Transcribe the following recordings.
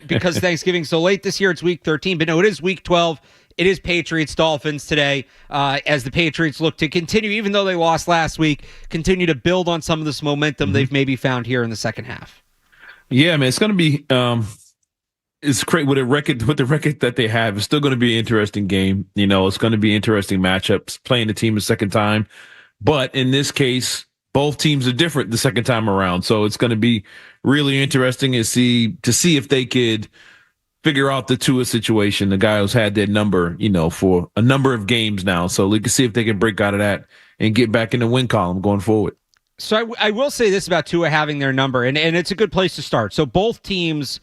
because Thanksgiving's so late this year, it's week 13. But no, it is week 12. It is Patriots-Dolphins today as the Patriots look to continue, even though they lost last week, continue to build on some of this momentum they've maybe found here in the second half. Yeah, man, it's going to be it's great with the record that they have. It's still going to be an interesting game. It's going to be interesting matchups, playing the team a second time. But in this case, both teams are different the second time around. So it's going to be really interesting to see if they could figure out the Tua situation, the guy who's had that number, for a number of games now. So we can see if they can break out of that and get back in the win column going forward. So I will say this about Tua having their number, and it's a good place to start. So both teams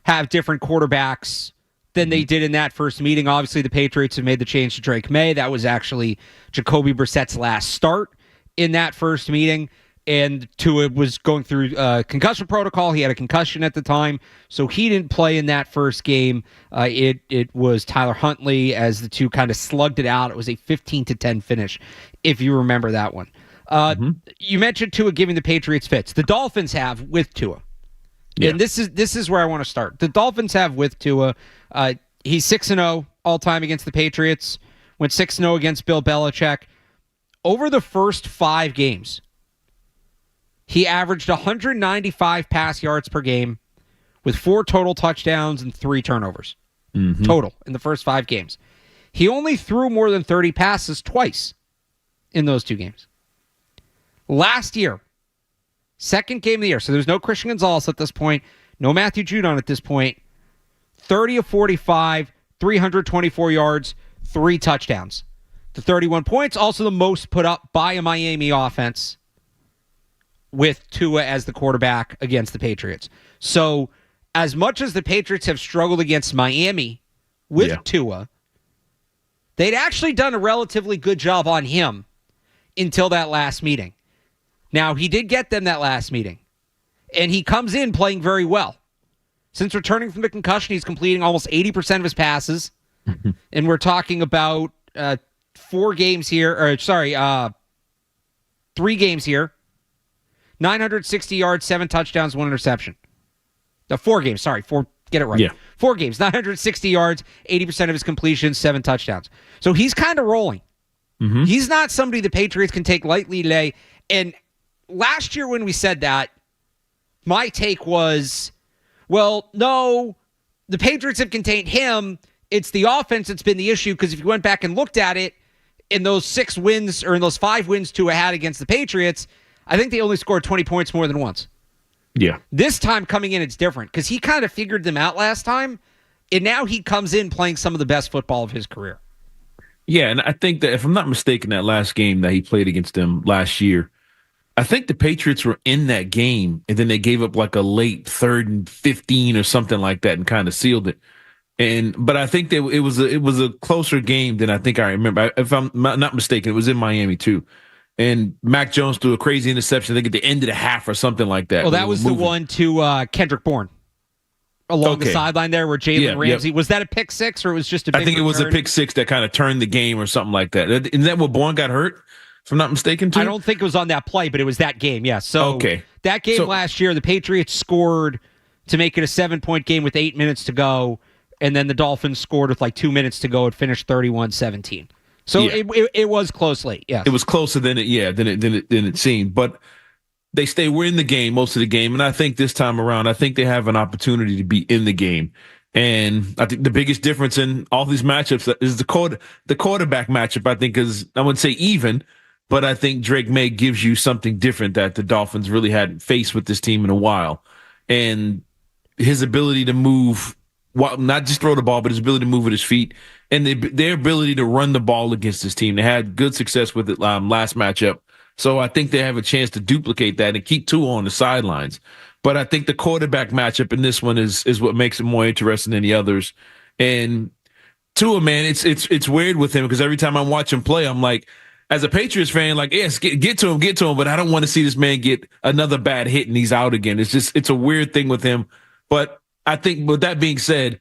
have different quarterbacks than they did in that first meeting. Obviously, the Patriots have made the change to Drake Maye. That was actually Jacoby Brissett's last start in that first meeting. And Tua was going through concussion protocol. He had a concussion at the time, so he didn't play in that first game. It was Tyler Huntley as the two kind of slugged it out. It was a 15-10 finish, if you remember that one. You mentioned Tua giving the Patriots fits. The Dolphins have with Tua. Yeah. And this is where I want to start. The Dolphins have with Tua. He's 6-0 all-time against the Patriots. Went 6-0 against Bill Belichick. Over the first 5 games, he averaged 195 pass yards per game with 4 total touchdowns and 3 turnovers. Total in the first 5 games. He only threw more than 30 passes twice in those 2 games. Last year, second game of the year, so there's no Christian Gonzalez at this point, no Matthew Judon at this point, 30 of 45, 324 yards, 3 touchdowns. The 31 points, also the most put up by a Miami offense with Tua as the quarterback against the Patriots. So as much as the Patriots have struggled against Miami with Tua, they'd actually done a relatively good job on him until that last meeting. Now, he did get them that last meeting, and he comes in playing very well. Since returning from the concussion, he's completing almost 80% of his passes, and we're talking about 3 games here, 960 yards, 7 touchdowns, 1 interception. 4 games, get it right. Yeah. 4 games, 960 yards, 80% of his completions, 7 touchdowns. So he's kind of rolling. He's not somebody the Patriots can take lightly today. And last year when we said that, my take was, well, no, the Patriots have contained him. It's the offense that's been the issue, because if you went back and looked at it, in those 6 wins, or in those 5 wins Tua had against the Patriots, I think they only scored 20 points more than once. Yeah. This time coming in, it's different, because he kind of figured them out last time, and now he comes in playing some of the best football of his career. Yeah, and I think that, if I'm not mistaken, that last game that he played against them last year, I think the Patriots were in that game, and then they gave up like a late 3rd and 15 or something like that and kind of sealed it. But I think that it was a closer game than I think I remember. If I'm not mistaken, it was in Miami too. And Mac Jones threw a crazy interception, I think, at the end of the half or something like that. Well, that was the one to Kendrick Bourne along the sideline there where Jalen Ramsey. Was that a pick 6 or it was just a big I think it was a pick 6 that kind of turned the game or something like that. Isn't that what Bourne got hurt, if I'm not mistaken, too? I don't think it was on that play, but it was that game, yeah. So that game last year, the Patriots scored to make it a 7-point game with 8 minutes to go, and then the Dolphins scored with like 2 minutes to go and finished 31-17. So it was close late, yes. It was closer than it seemed, but they were in the game most of the game, and I think this time around, I think they have an opportunity to be in the game. And I think the biggest difference in all these matchups is the quarterback matchup. I think is, I wouldn't say even, but I think Drake Maye gives you something different that the Dolphins really hadn't faced with this team in a while, and his ability to move. Well, not just throw the ball, but his ability to move with his feet and their ability to run the ball against this team. They had good success with it last matchup. So I think they have a chance to duplicate that and keep Tua on the sidelines. But I think the quarterback matchup in this one is what makes it more interesting than the others. And Tua, man, it's weird with him, because every time I watch him play, I'm like, as a Patriots fan, like, yes, get to him, but I don't want to see this man get another bad hit and he's out again. It's a weird thing with him. But I think, with that being said,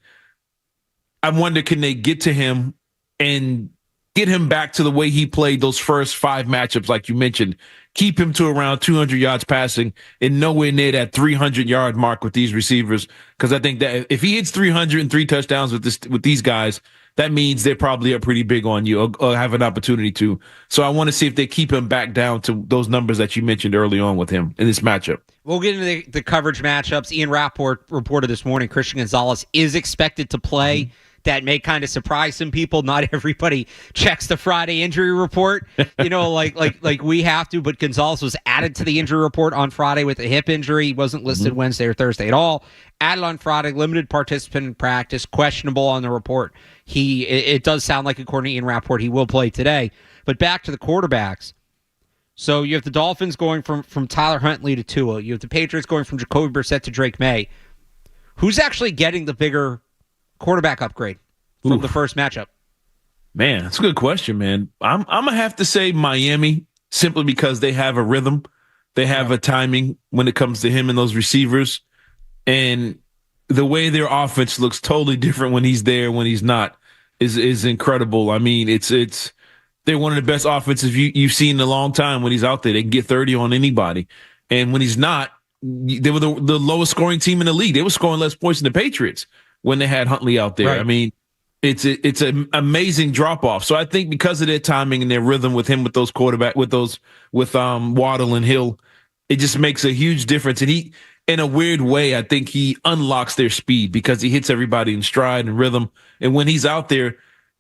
I wonder, can they get to him and get him back to the way he played those first 5 matchups, like you mentioned. Keep him to around 200 yards passing and nowhere near that 300-yard mark with these receivers. Because I think that if he hits 303 touchdowns with these guys, that means they're probably up pretty big on you or have an opportunity to. So I want to see if they keep him back down to those numbers that you mentioned early on with him in this matchup. We'll get into the coverage matchups. Ian Rappaport reported this morning Christian Gonzalez is expected to play. That may kind of surprise some people. Not everybody checks the Friday injury report, like we have to. But Gonzalez was added to the injury report on Friday with a hip injury. He wasn't listed Wednesday or Thursday at all. Added on Friday, limited participant in practice, questionable on the report. It does sound like, according to Ian Rappaport, he will play today. But back to the quarterbacks. So you have the Dolphins going from Tyler Huntley to Tua. You have the Patriots going from Jacoby Brissett to Drake Maye. Who's actually getting the bigger quarterback upgrade from the first matchup? Man, that's a good question, man. I'm gonna have to say Miami, simply because they have a rhythm, they have a timing when it comes to him and those receivers, and the way their offense looks totally different when he's there, when he's not, is incredible. I mean, it's they're one of the best offenses you've seen in a long time. When he's out there, they can get 30 on anybody, and when he's not, they were the lowest scoring team in the league. They were scoring less points than the Patriots when they had Huntley out there. Right. I mean, it's an amazing drop off. So I think because of their timing and their rhythm with him, with those quarterback, with Waddle and Hill, it just makes a huge difference. And he, in a weird way, I think he unlocks their speed because he hits everybody in stride and rhythm. And when he's out there,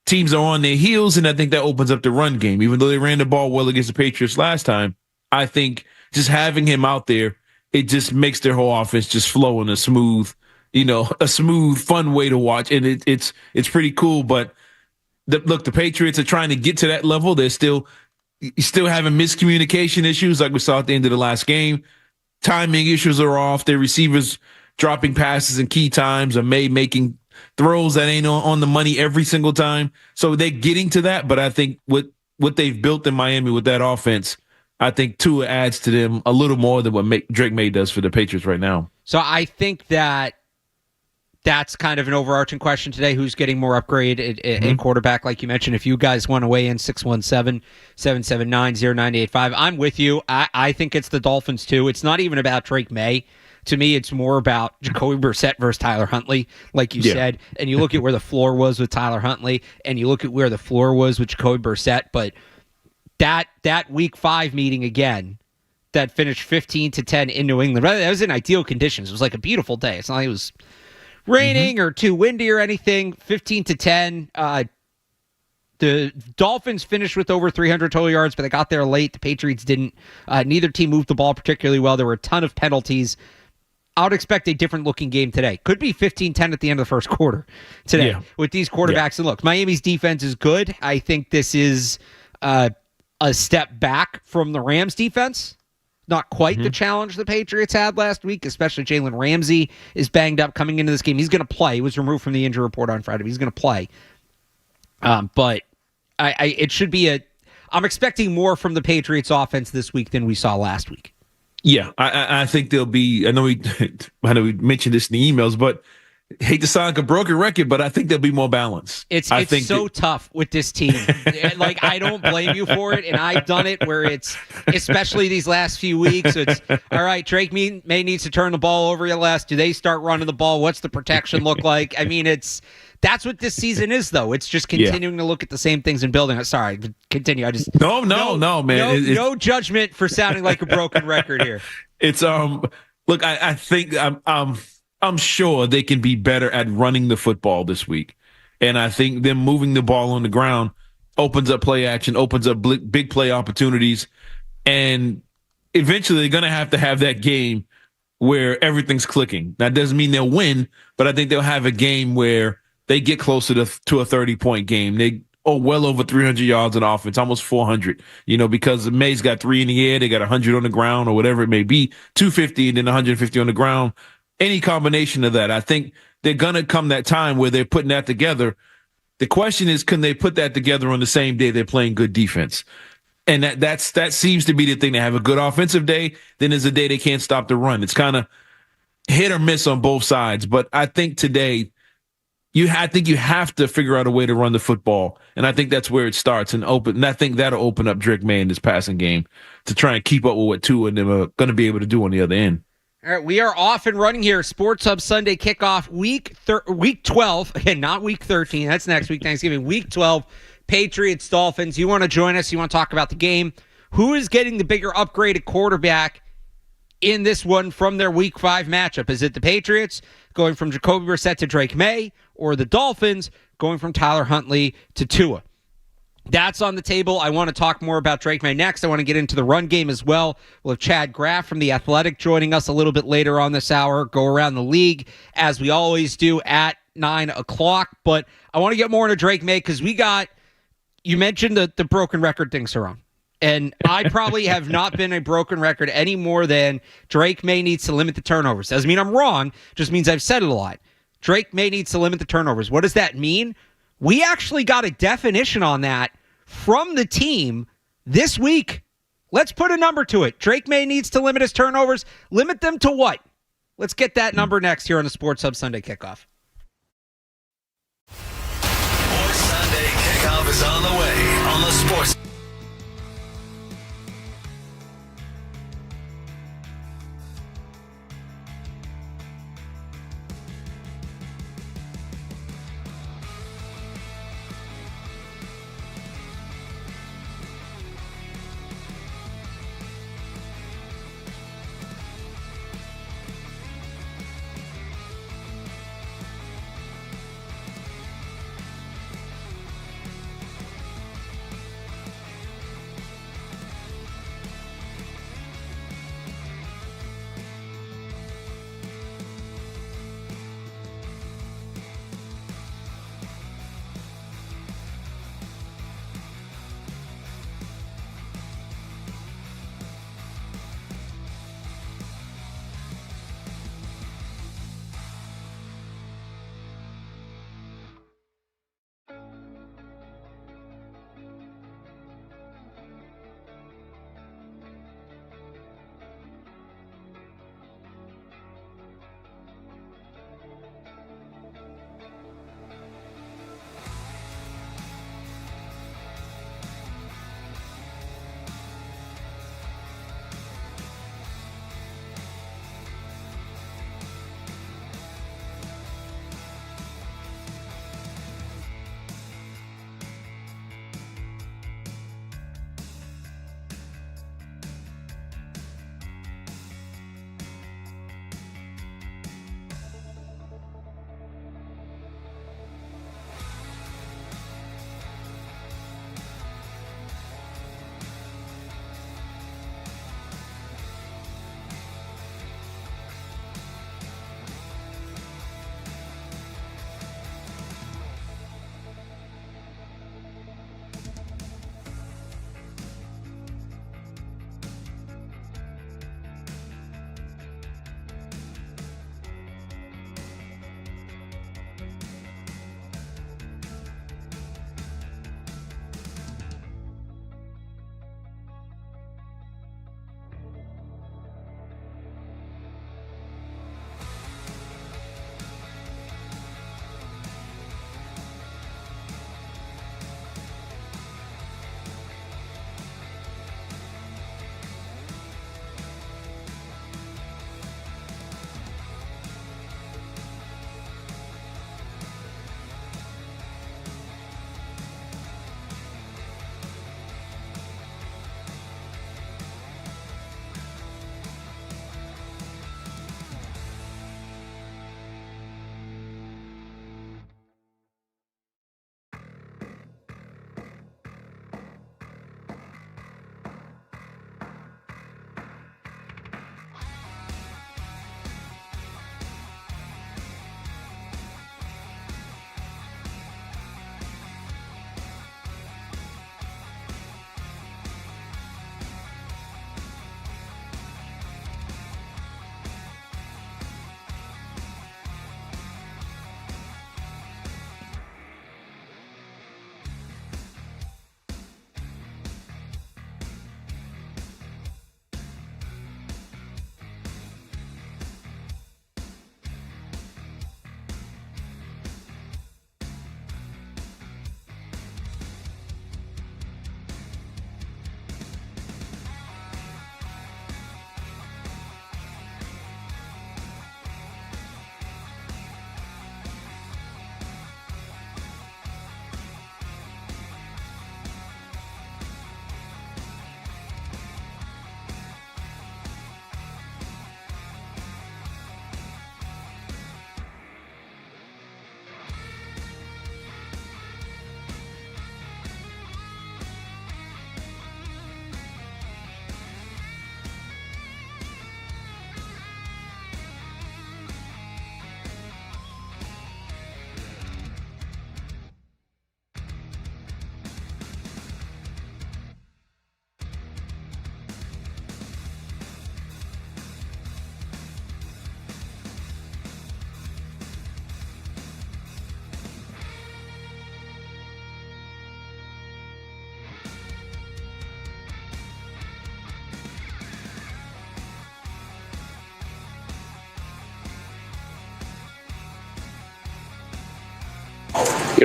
teams are on their heels, and I think that opens up the run game. Even though they ran the ball well against the Patriots last time, I think just having him out there, it just makes their whole offense just flow in a smooth, fun way to watch. And it's pretty cool. But look, the Patriots are trying to get to that level. They're still having miscommunication issues like we saw at the end of the last game. Timing issues are off. Their receivers dropping passes in key times, or making throws that ain't on the money every single time. So they're getting to that. But I think what they've built in Miami with that offense, I think Tua adds to them a little more than what Drake Maye does for the Patriots right now. So I think that's kind of an overarching question today. Who's getting more upgrade in quarterback, like you mentioned? If you guys want to weigh in, 617-779-0985. I'm with you. I think it's the Dolphins, too. It's not even about Drake Maye. To me, it's more about Jacoby Brissett versus Tyler Huntley, like you said. And you look at where the floor was with Tyler Huntley, and you look at where the floor was with Jacoby Brissett. But that Week 5 meeting again, that finished 15-10 in New England, that was in ideal conditions. It was like a beautiful day. It's not like it was raining or too windy or anything. 15-10. The Dolphins finished with over 300 total yards, but they got there late. The Patriots didn't. Neither team moved the ball particularly well. There were a ton of penalties. I would expect a different looking game today. Could be 15-10 at the end of the first quarter today with these quarterbacks. And look, Miami's defense is good. I think this is a step back from the Rams defense. Not quite the challenge the Patriots had last week, especially Jalen Ramsey is banged up coming into this game. He's going to play. He was removed from the injury report on Friday, but he's going to play. But it should be I'm expecting more from the Patriots offense this week than we saw last week. Yeah, I think there'll be. I know we mentioned this in the emails, but hate to sound like a broken record, but I think there'll be more balance. It's so tough with this team. Like, I don't blame you for it, and I've done it where it's, especially these last few weeks, it's, all right, Drake May needs to turn the ball over less. Do they start running the ball? What's the protection look like? I mean, that's what this season is, though. It's just continuing to look at the same things and building. Sorry, continue. I just no, man. No judgment for sounding like a broken record here. It's look, I think I'm sure they can be better at running the football this week, and I think them moving the ball on the ground opens up play action, opens up big play opportunities, and eventually they're gonna have to have that game where everything's clicking. That doesn't mean they'll win, but I think they'll have a game where they get closer to a 30-point game. They well over 300 yards in offense, almost 400, because May's got 3 in the air, they got 100 on the ground or whatever it may be, 250 and then 150 on the ground. Any combination of that, I think they're going to come that time where they're putting that together. The question is, can they put that together on the same day they're playing good defense? And that seems to be the thing. They have a good offensive day, then there's a day they can't stop the run. It's kind of hit or miss on both sides. But I think today, I think you have to figure out a way to run the football, and I think that's where it starts. And I think that'll open up Drake Maye in this passing game to try and keep up with what Tua and them are going to be able to do on the other end. All right, we are off and running here. Sports Hub Sunday kickoff, week 12. Again, not week 13. That's next week, Thanksgiving. Week 12, Patriots-Dolphins. You want to join us? You want to talk about the game? Who is getting the bigger upgraded quarterback in this one from their week 5 matchup? Is it the Patriots going from Jacoby Brissett to Drake Maye, or the Dolphins going from Tyler Huntley to Tua? That's on the table. I want to talk more about Drake Maye next. I want to get into the run game as well. We'll have Chad Graff from The Athletic joining us a little bit later on this hour. Go around the league, as we always do, at 9 o'clock. But I want to get more into Drake Maye because you mentioned the broken record thing, Cerrone. And I probably have not been a broken record any more than Drake Maye needs to limit the turnovers. Doesn't mean I'm wrong, just means I've said it a lot. Drake Maye needs to limit the turnovers. What does that mean? We actually got a definition on that from the team this week. Let's put a number to it. Drake Maye needs to limit his turnovers. Limit them to what? Let's get that number next here on the Sports Hub Sunday Kickoff. Sports Sunday Kickoff is on the way on the Sports.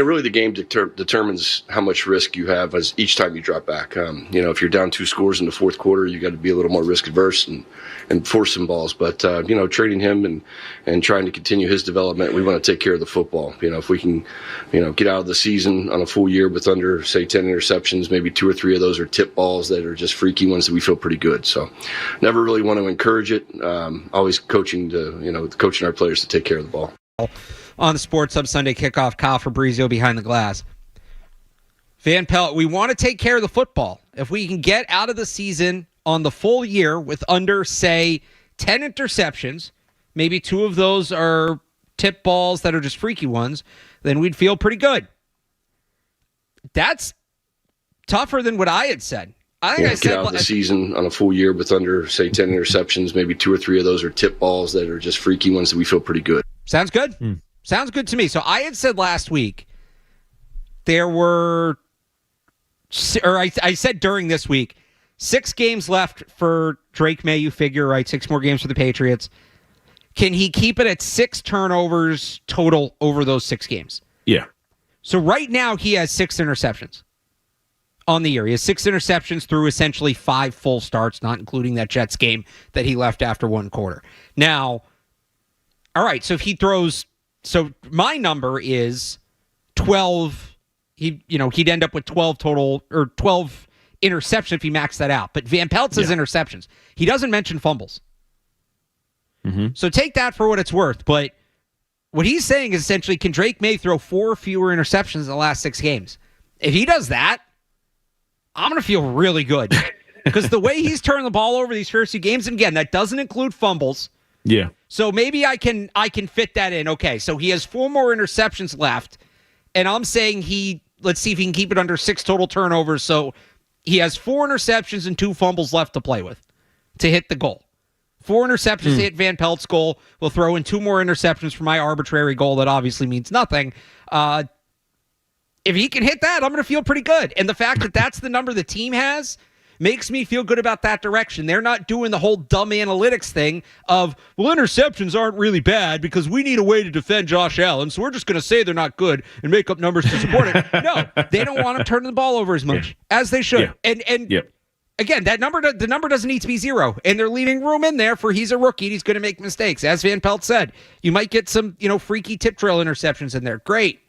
really the game determines how much risk you have as each time you drop back. If you're down 2 scores in the fourth quarter, you got to be a little more risk adverse and force some balls. But trading him and trying to continue his development, we want to take care of the football. If we can, get out of the season on a full year with under, say, 10 interceptions, maybe 2 or 3 of those are tip balls that are just freaky ones that we feel pretty good. So, never really want to encourage it. Always coaching our players to take care of the ball. On the Sports Hub Sunday Kickoff, Kyle Fabrizio behind the glass. Van Pelt, we want to take care of the football. If we can get out of the season on the full year with under, say, 10 interceptions, maybe 2 of those are tip balls that are just freaky ones, then we'd feel pretty good. That's tougher than what I had said. I think I said get out of the season on a full year with under, say, 10 interceptions, maybe 2 or 3 of those are tip balls that are just freaky ones that we feel pretty good. Sounds good. Sounds good to me. So I had said last week there were, or I said during this week, 6 games left for Drake Maye, you figure, right? 6 more games for the Patriots. Can he keep it at 6 turnovers total over those 6 games? Yeah. So right now he has 6 interceptions on the year. He has 6 interceptions through essentially 5 full starts, not including that Jets game that he left after 1 quarter. Now, all right, so if he throws, so my number is 12. He'd end up with 12 total, or 12 interceptions if he maxed that out. But Van Pelt says interceptions. He doesn't mention fumbles. So take that for what it's worth. But what he's saying is essentially, can Drake Maye throw 4 fewer interceptions in the last 6 games? If he does that, I'm going to feel really good. Because the way he's turned the ball over these first 2 games, and again, that doesn't include fumbles. Yeah. So maybe I can fit that in. Okay, so he has 4 more interceptions left, and I'm saying let's see if he can keep it under 6 total turnovers. So he has 4 interceptions and 2 fumbles left to play with to hit the goal. 4 interceptions to hit Van Pelt's goal. We'll throw in 2 more interceptions for my arbitrary goal that obviously means nothing. If he can hit that, I'm going to feel pretty good. And the fact that that's the number the team has makes me feel good about that direction. They're not doing the whole dumb analytics thing of, well, interceptions aren't really bad because we need a way to defend Josh Allen, so we're just going to say they're not good and make up numbers to support it. No, they don't want him turning the ball over as much as they should. Yeah. And again, the number doesn't need to be 0, and they're leaving room in there for he's a rookie and he's going to make mistakes. As Van Pelt said, you might get some freaky tip drill interceptions in there. Great.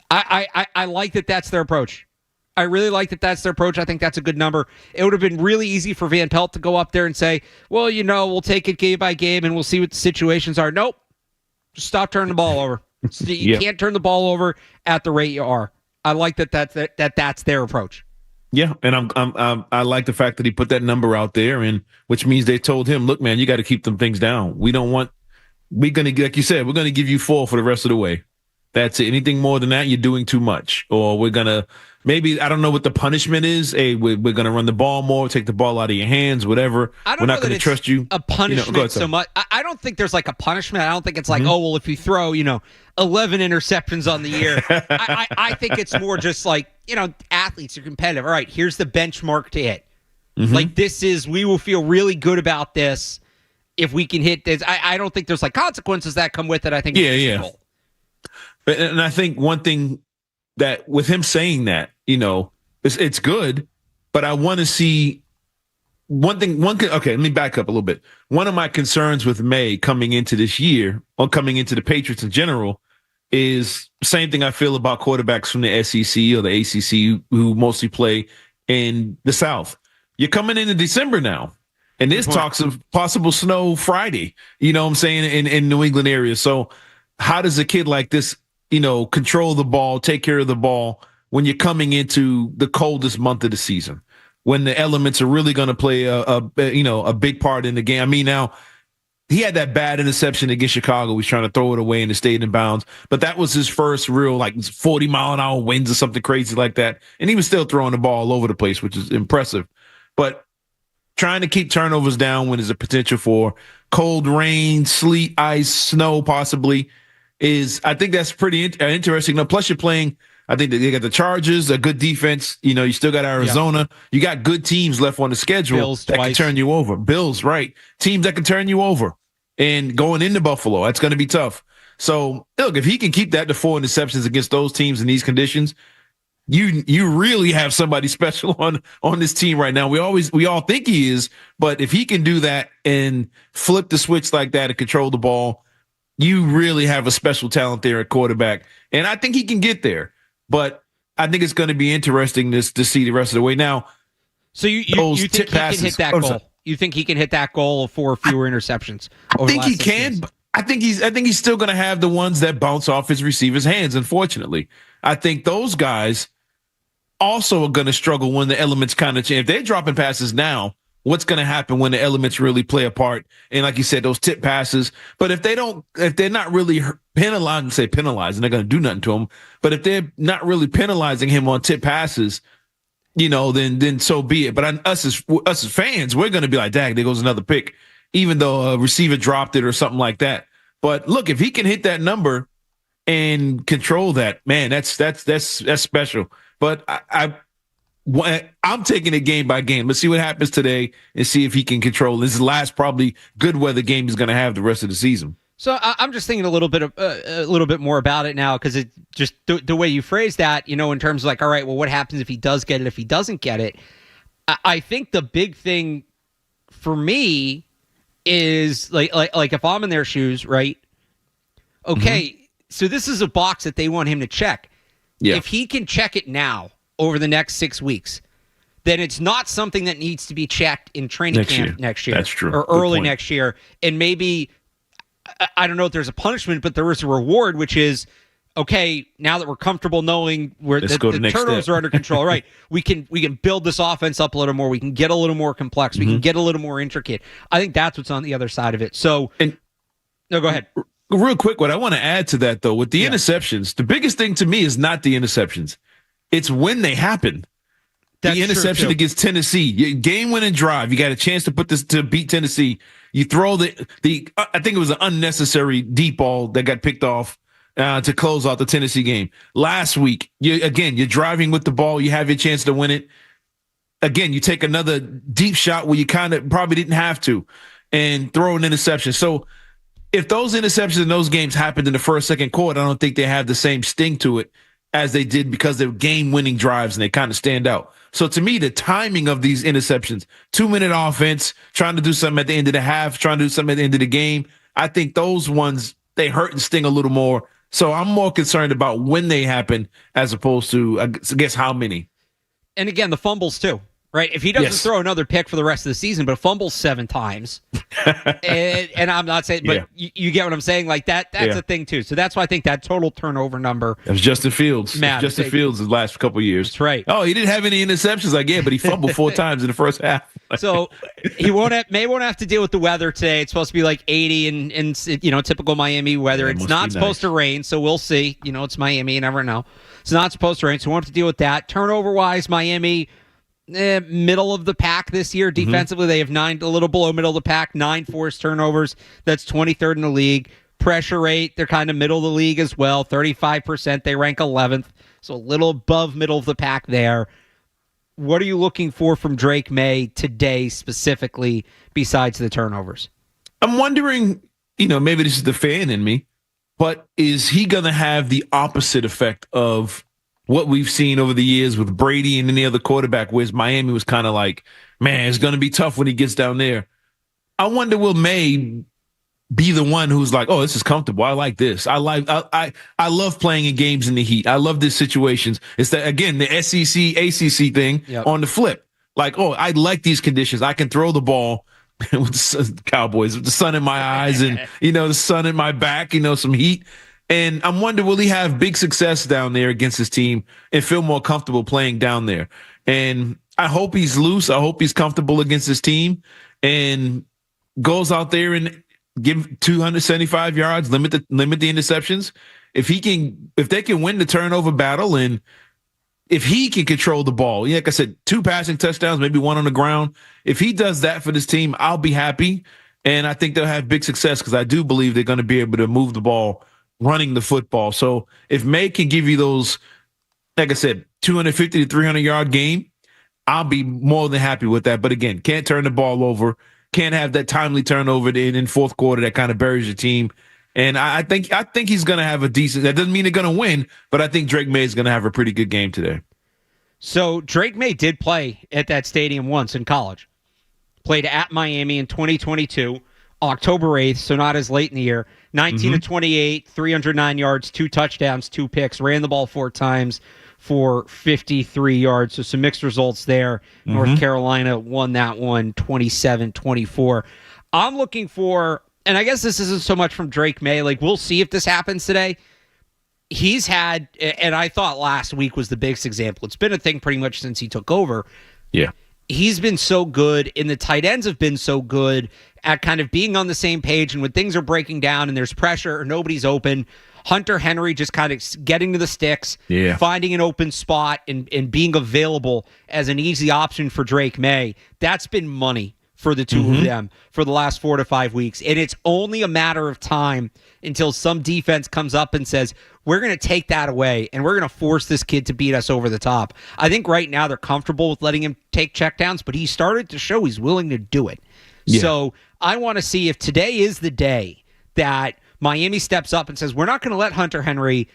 I like that that's their approach. I really like that that's their approach. I think that's a good number. It would have been really easy for Van Pelt to go up there and say, well, we'll take it game by game and we'll see what the situations are. Nope. Just stop turning the ball over. You can't turn the ball over at the rate you are. I like that's their approach. Yeah, and I like the fact that he put that number out there, and which means they told him, look, man, you got to keep them things down. We're going to, like you said, we're going to give you 4 for the rest of the way. That's it. Anything more than that, you're doing too much. Or we're going to, maybe, I don't know what the punishment is. Hey, we're going to run the ball more, take the ball out of your hands, whatever. We're not going to trust you. A punishment so much. I don't think there's like a punishment. I don't think it's like, oh, well, if you throw, 11 interceptions on the year. I think it's more just like, athletes are competitive. All right, here's the benchmark to hit. Like we will feel really good about this if we can hit this. I don't think there's like consequences that come with it. I think it's cool. And I think one thing that with him saying that, it's good, but I want to see okay, let me back up a little bit. One of my concerns with Maye coming into this year, or coming into the Patriots in general, is same thing I feel about quarterbacks from the SEC or the ACC who mostly play in the South. You're coming into December now, and there's talks of possible snow Friday, you know what I'm saying, in New England area. So how does a kid like this, control the ball, take care of the ball when you're coming into the coldest month of the season, when the elements are really going to play a big part in the game? I mean, now he had that bad interception against Chicago. He's trying to throw it away and it stayed in bounds, but that was his first real 40-mile-an-hour winds or something crazy like that. And he was still throwing the ball all over the place, which is impressive. But trying to keep turnovers down when there's a potential for cold rain, sleet, ice, snow, possibly, I think that's pretty interesting. Now, plus you're playing, I think that they got the Chargers, a good defense. You still got Arizona. Yeah. You got good teams left on the schedule Bills that twice. Can turn you over. Bills, right. Teams that can turn you over. And going into Buffalo, that's going to be tough. So look, if he can keep that to 4 interceptions against those teams in these conditions, you really have somebody special on this team right now. We all think he is, but if he can do that and flip the switch like that and control the ball, you really have a special talent there at quarterback. And I think he can get there, but I think it's going to be interesting to see the rest of the way. Now, so you think he can hit that goal? You think he can hit that goal of 4 fewer interceptions? I think he can. I think he's still going to have the ones that bounce off his receivers' hands. Unfortunately, I think those guys also are going to struggle when the elements kind of change. If they're dropping passes now, what's going to happen when the elements really play a part? And like you said, those tip passes. But if they're not really penalizing, they're going to do nothing to him. But if they're not really penalizing him on tip passes, then so be it. But us as fans, we're going to be like, dang, there goes another pick, even though a receiver dropped it or something like that. But look, if he can hit that number and control that, man, that's special. But I'm taking it game by game. Let's see what happens today and see if he can control this last probably good weather game he's going to have the rest of the season. So I'm just thinking a little bit more about it now, because it just the way you phrase that, in terms of like, all right, well, what happens if he does get it, if he doesn't get it? I think the big thing for me is like if I'm in their shoes, right? Okay, so this is a box that they want him to check. Yeah. If he can check it now over the next 6 weeks, then it's not something that needs to be checked in training camp next year. That's true. Or early next year. And maybe, I don't know if there's a punishment, but there is a reward, which is, okay, now that we're comfortable knowing where the turnovers are under control, right? We can build this offense up a little more. We can get a little more complex. We can get a little more intricate. I think that's what's on the other side of it. So, no, go ahead. Real quick, what I want to add to that, though, with the interceptions, the biggest thing to me is not the interceptions. It's when they happen. That's the interception against Tennessee, game-winning drive. You got a chance to beat Tennessee. You throw I think it was an unnecessary deep ball that got picked off to close out the Tennessee game. Last week, you're driving with the ball. You have your chance to win it. Again, you take another deep shot where you kind of probably didn't have to and throw an interception. So if those interceptions in those games happened in the first, second quarter, I don't think they have the same sting to it as they did because they're game-winning drives and they kind of stand out. So to me, the timing of these interceptions, 2-minute offense, trying to do something at the end of the half, trying to do something at the end of the game, I think those ones, they hurt and sting a little more. So I'm more concerned about when they happen as opposed to, I guess, how many. And again, the fumbles too. Right, if he doesn't throw another pick for the rest of the season, but fumbles 7 times, and I'm not saying, but you get what I'm saying. Like that's a thing too. So that's why I think that total turnover number. It was Justin Fields. Justin Fields the last couple of years. That's right. Oh, he didn't have any interceptions, but he fumbled 4 times in the first half. So he Maye won't have to deal with the weather today. It's supposed to be like 80 and typical Miami weather. It's not supposed to rain, so we'll see. It's Miami. You never know. It's not supposed to rain, so we won't have to deal with that. Turnover wise, Miami. Middle of the pack this year. Defensively, they have 9, a little below middle of the pack, 9 forced turnovers. That's 23rd in the league. Pressure rate, they're kind of middle of the league as well, 35%. They rank 11th, so a little above middle of the pack there. What are you looking for from Drake Maye today specifically besides the turnovers? I'm wondering, maybe this is the fan in me, but is he going to have the opposite effect of what we've seen over the years with Brady and any other quarterback, whereas Miami was kind of like, man, it's going to be tough when he gets down there. I wonder, will Maye be the one who's like, oh, this is comfortable. I like this. I love playing in games in the heat. I love these situations. It's that, again, the SEC, ACC thing on the flip. Like, oh, I like these conditions. I can throw the ball with the Cowboys, with the sun in my eyes and, the sun in my back, some heat. And I'm wondering, will he have big success down there against his team and feel more comfortable playing down there? And I hope he's loose. I hope he's comfortable against his team and goes out there and give 275 yards, limit the interceptions. If they can win the turnover battle and if he can control the ball, like I said, 2 passing touchdowns, maybe 1 on the ground. If he does that for this team, I'll be happy. And I think they'll have big success because I do believe they're going to be able to move the ball running the football. So if Maye can give you those, like I said, 250 to 300 yard game, I'll be more than happy with that. But again, can't turn the ball over, can't have that timely turnover in fourth quarter that kind of buries your team. And I think he's going to have a decent. That doesn't mean they're going to win, but I think Drake Maye is going to have a pretty good game today. So Drake Maye did play at that stadium once in college. Played at Miami in 2022, October 8th, so not as late in the year. 19 of 28, 309 yards, 2 touchdowns, 2 picks. Ran the ball 4 times for 53 yards. So some mixed results there. North Carolina won that one 27-24. I'm looking for, and I guess this isn't so much from Drake Maye. Like, we'll see if this happens today. He's had, and I thought last week was the biggest example. It's been a thing pretty much since he took over. Yeah. He's been so good, and the tight ends have been so good at kind of being on the same page. And when things are breaking down and there's pressure or nobody's open, Hunter Henry just kind of getting to the sticks, finding an open spot, and being available as an easy option for Drake Maye. That's been money for the two of them for the last 4 to 5 weeks. And it's only a matter of time until some defense comes up and says, we're going to take that away and we're going to force this kid to beat us over the top. I think right now they're comfortable with letting him take checkdowns, but he started to show he's willing to do it. Yeah. So I want to see if today is the day that Miami steps up and says, we're not going to let Hunter Henry,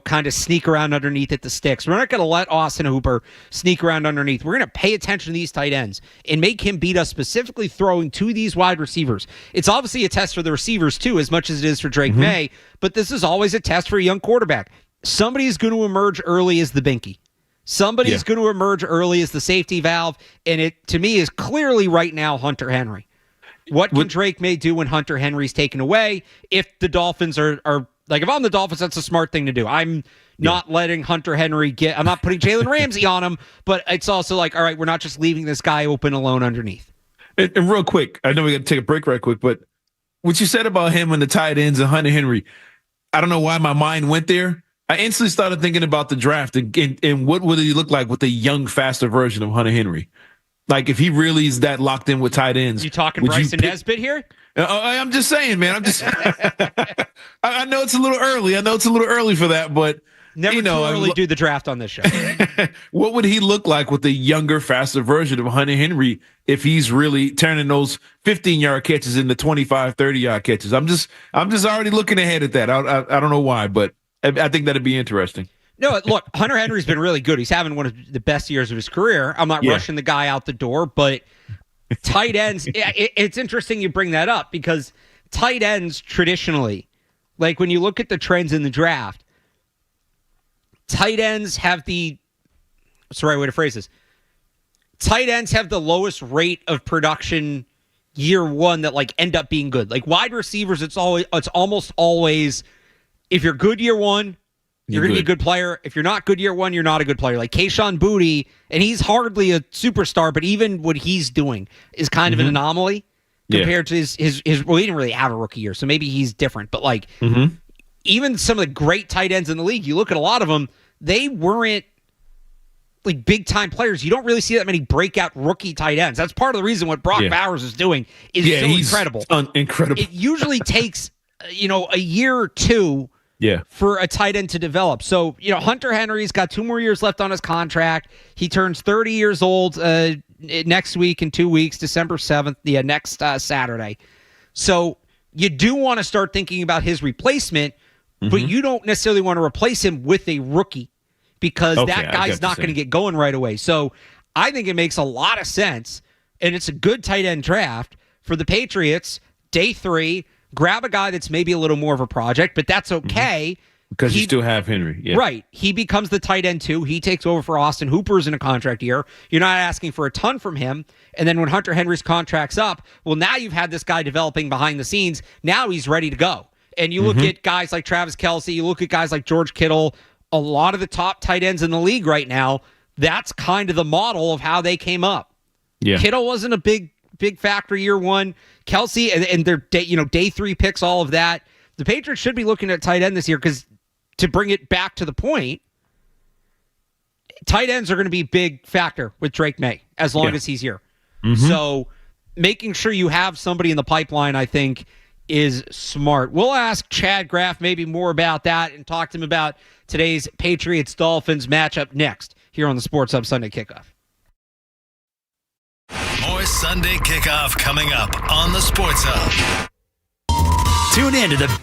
kind of sneak around underneath at the sticks. We're not going to let Austin Hooper sneak around underneath. We're going to pay attention to these tight ends and make him beat us, specifically throwing to these wide receivers. It's obviously a test for the receivers too, as much as it is for Drake Maye, but this is always a test for a young quarterback. Somebody's going to emerge early as the binky. Somebody's going to emerge early as the safety valve, and it, to me, is clearly right now Hunter Henry. What can Drake Maye do when Hunter Henry's taken away? If the Dolphins are like, if I'm the Dolphins, that's a smart thing to do. I'm not letting Hunter Henry I'm not putting Jalen Ramsey on him, but it's also like, all right, we're not just leaving this guy open alone underneath. And real quick, I know we got to take a break right quick, but what you said about him and the tight ends and Hunter Henry, I don't know why my mind went there. I instantly started thinking about the draft and what would he look like with a young, faster version of Hunter Henry? Like, if he really is that locked in with tight ends. You talking Bryson Nesbitt here? I'm just saying, man. I'm just. I know it's a little early. I know it's a little early for that, but never too early do the draft on this show. What would he look like with a younger, faster version of Hunter Henry if he's really turning those 15-yard catches into 25, 30-yard catches? I'm just already looking ahead at that. I don't know why, but I think that'd be interesting. No, look, Hunter Henry's been really good. He's having one of the best years of his career. I'm not rushing the guy out the door, but tight ends, it's interesting you bring that up because tight ends traditionally, like when you look at the trends in the draft, tight ends have what's the right way to phrase this? Tight ends have the lowest rate of production year one that like end up being good. Like wide receivers, it's almost always, if you're good year one, you're going to be a good player. If you're not good year one, you're not a good player. Like Kayshon Boutte, and he's hardly a superstar, but even what he's doing is kind of an anomaly compared to his well, he didn't really have a rookie year, so maybe he's different. But like even some of the great tight ends in the league, you look at a lot of them, they weren't like big time players. You don't really see that many breakout rookie tight ends. That's part of the reason what Brock Bowers is doing is so incredible. Incredible. It usually takes a year or two for a tight end to develop. So, Hunter Henry's got 2 more years left on his contract. He turns 30 years old next week in 2 weeks, December 7th, next Saturday. So you do want to start thinking about his replacement, but you don't necessarily want to replace him with a rookie because that guy's not going to get going right away. So I think it makes a lot of sense, and it's a good tight end draft for the Patriots, day 3, grab a guy that's maybe a little more of a project, but that's okay. Because you still have Henry. Yeah. Right. He becomes the tight end too. He takes over for Austin Hooper's in a contract year. You're not asking for a ton from him. And then when Hunter Henry's contract's up, well, now you've had this guy developing behind the scenes. Now he's ready to go. And you look at guys like Travis Kelce, you look at guys like George Kittle, a lot of the top tight ends in the league right now, that's kind of the model of how they came up. Yeah. Kittle wasn't a big factor year one. Kelce and their day 3 picks, all of that. The Patriots should be looking at tight end this year because to bring it back to the point, tight ends are going to be a big factor with Drake Maye as long as he's here. So making sure you have somebody in the pipeline, I think, is smart. We'll ask Chad Graff maybe more about that and talk to him about today's Patriots-Dolphins matchup next here on the Sports Hub Sunday Kickoff. More Sunday Kickoff coming up on the Sports Hub. Tune in to the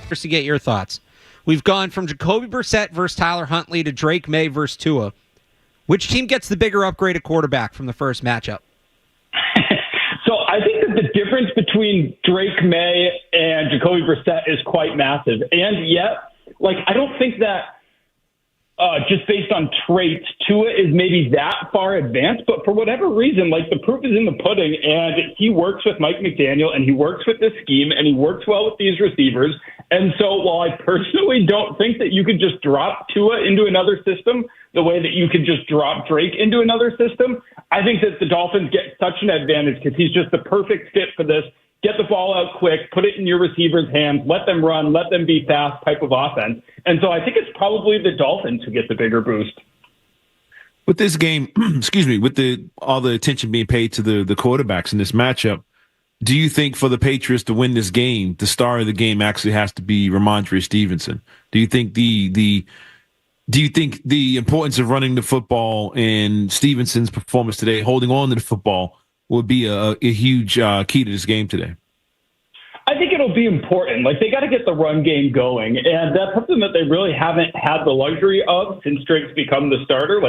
Just to get your thoughts. We've gone from Jacoby Brissett versus Tyler Huntley to Drake Maye versus Tua. Which team gets the bigger upgrade at quarterback from the first matchup? So I think that the difference between Drake Maye and Jacoby Brissett is quite massive. And yet, I don't think that just based on traits, Tua is maybe that far advanced. But for whatever reason, the proof is in the pudding. And he works with Mike McDaniel, and he works with this scheme, and he works well with these receivers. And so while I personally don't think that you could just drop Tua into another system the way that you could just drop Drake into another system, I think that the Dolphins get such an advantage because he's just the perfect fit for this. Get the ball out quick, put it in your receiver's hands, let them run, let them be fast type of offense. And so I think it's probably the Dolphins who get the bigger boost. With this game, with all the attention being paid to the quarterbacks in this matchup, do you think for the Patriots to win this game, the star of the game actually has to be Ramondre Stevenson? Do you think the importance of running the football and Stevenson's performance today, holding on to the football, will be a huge key to this game today? I think it'll be important. They got to get the run game going, and that's something that they really haven't had the luxury of since Drake's become the starter.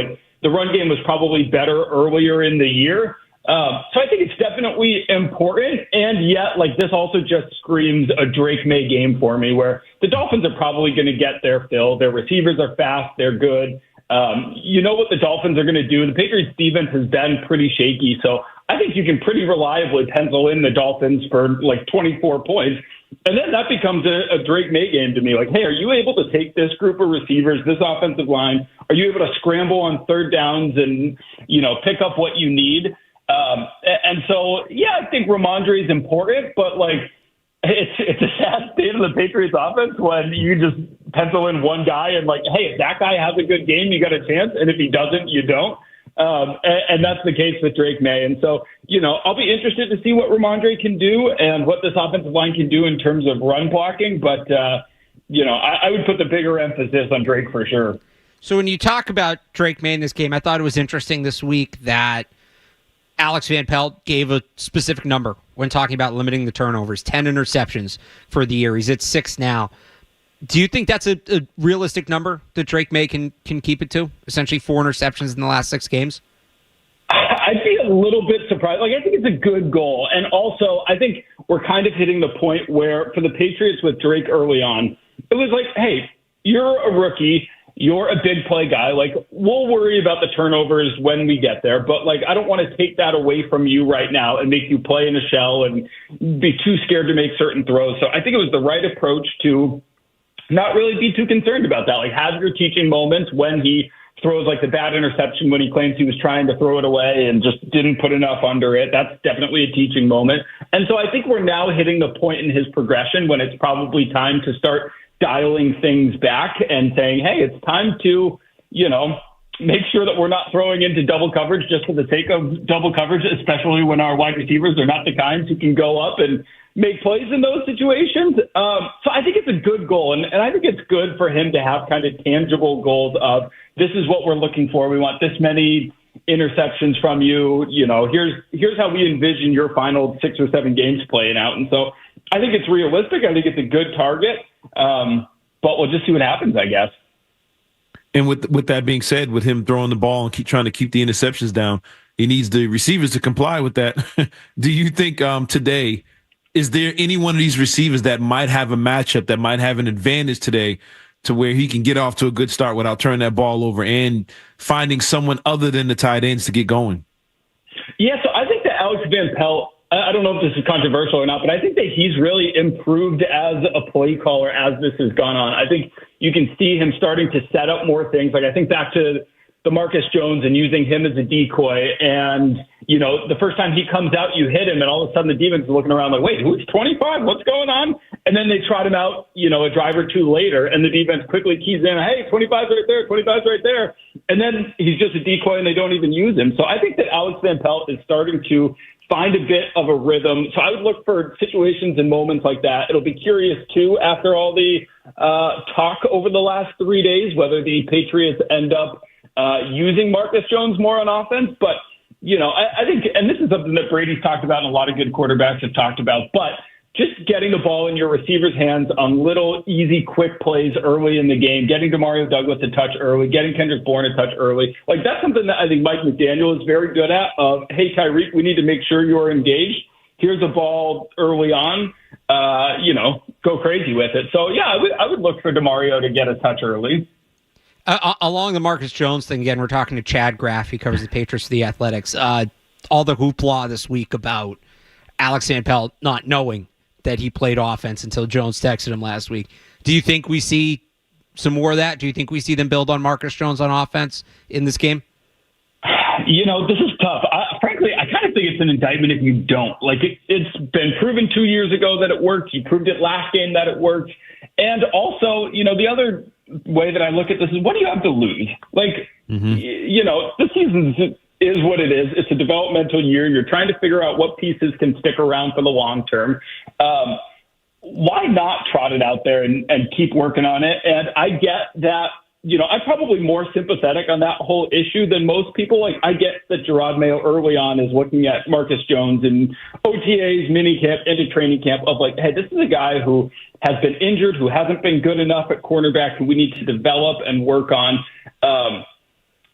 The run game was probably better earlier in the year. So I think it's definitely important, and yet, this also just screams a Drake Maye game for me, where the Dolphins are probably going to get their fill. Their receivers are fast. They're good. You know what the Dolphins are going to do. The Patriots' defense has been pretty shaky, so I think you can pretty reliably pencil in the Dolphins for 24 points. And then that becomes a Drake Maye game to me. Hey, are you able to take this group of receivers, this offensive line? Are you able to scramble on third downs and, pick up what you need? And so, I think Ramondre is important, but it's a sad state of the Patriots offense when you just pencil in one guy and hey, if that guy has a good game, you got a chance. And if he doesn't, you don't. And that's the case with Drake Maye. And so, I'll be interested to see what Ramondre can do and what this offensive line can do in terms of run blocking. But, I would put the bigger emphasis on Drake for sure. So when you talk about Drake Maye in this game, I thought it was interesting this week that Alex Van Pelt gave a specific number when talking about limiting the turnovers, 10 interceptions for the year. He's at 6 now. Do you think that's a realistic number that Drake Maye can keep it to? Essentially 4 interceptions in the last 6 games? I'd be a little bit surprised. I think it's a good goal. And also, I think we're kind of hitting the point where for the Patriots with Drake early on, it was hey, you're a rookie. You're a big play guy. We'll worry about the turnovers when we get there. But, I don't want to take that away from you right now and make you play in a shell and be too scared to make certain throws. So I think it was the right approach to not really be too concerned about that. Have your teaching moments when he throws the bad interception when he claims he was trying to throw it away and just didn't put enough under it. That's definitely a teaching moment. And so I think we're now hitting the point in his progression when it's probably time to start dialing things back and saying, hey, it's time to, make sure that we're not throwing into double coverage just for the sake of double coverage, especially when our wide receivers are not the kinds who can go up and make plays in those situations. So I think it's a good goal. And I think it's good for him to have kind of tangible goals of this is what we're looking for. We want this many interceptions from you. Here's how we envision your final 6 or 7 games playing out. And so I think it's realistic. I think it's a good target. But we'll just see what happens, I guess. And with that being said, with him throwing the ball and trying to keep the interceptions down, he needs the receivers to comply with that. Do you think today, is there any one of these receivers that might have a matchup that might have an advantage today to where he can get off to a good start without turning that ball over and finding someone other than the tight ends to get going? Yeah, so I think that Alex Van Pelt, I don't know if this is controversial or not, but I think that he's really improved as a play caller as this has gone on. I think you can see him starting to set up more things. I think back to the Marcus Jones and using him as a decoy. And, the first time he comes out, you hit him, and all of a sudden the defense is looking around wait, who's 25? What's going on? And then they trot him out, a drive or two later, and the defense quickly keys in, hey, 25's right there, 25's right there. And then he's just a decoy, and they don't even use him. So I think that Alex Van Pelt is starting to find a bit of a rhythm. So I would look for situations and moments like that. It'll be curious, too, after all the talk over the last 3 days, whether the Patriots end up using Marcus Jones more on offense. But, I think, and this is something that Brady's talked about and a lot of good quarterbacks have talked about, but just getting the ball in your receiver's hands on little, easy, quick plays early in the game, getting Demario Douglas a touch early, getting Kendrick Bourne a touch early. Like, that's something that I think Mike McDaniel is very good at. Hey, Tyreek, we need to make sure you're engaged. Here's a ball early on. Go crazy with it. So, yeah, I would look for Demario to get a touch early. Along the Marcus Jones thing, again, we're talking to Chad Graff. He covers the Patriots for the Athletics. All the hoopla this week about Alex Van Pelt not knowing that he played offense until Jones texted him last week. Do you think we see some more of that? Do you think we see them build on Marcus Jones on offense in this game? This is tough. Frankly, I kind of think it's an indictment if you don't. Like, it's been proven 2 years ago that it worked. You proved it last game that it worked. And also, the other way that I look at this is, what do you have to lose? Like, the season is what it is. It's a developmental year. You're trying to figure out what pieces can stick around for the long term. Why not trot it out there and keep working on it? And I get that, I'm probably more sympathetic on that whole issue than most people. Like, I get that Gerard Mayo early on is looking at Marcus Jones and OTAs, minicamp, into training camp of like, hey, this is a guy who has been injured, who hasn't been good enough at cornerback, who we need to develop and work on.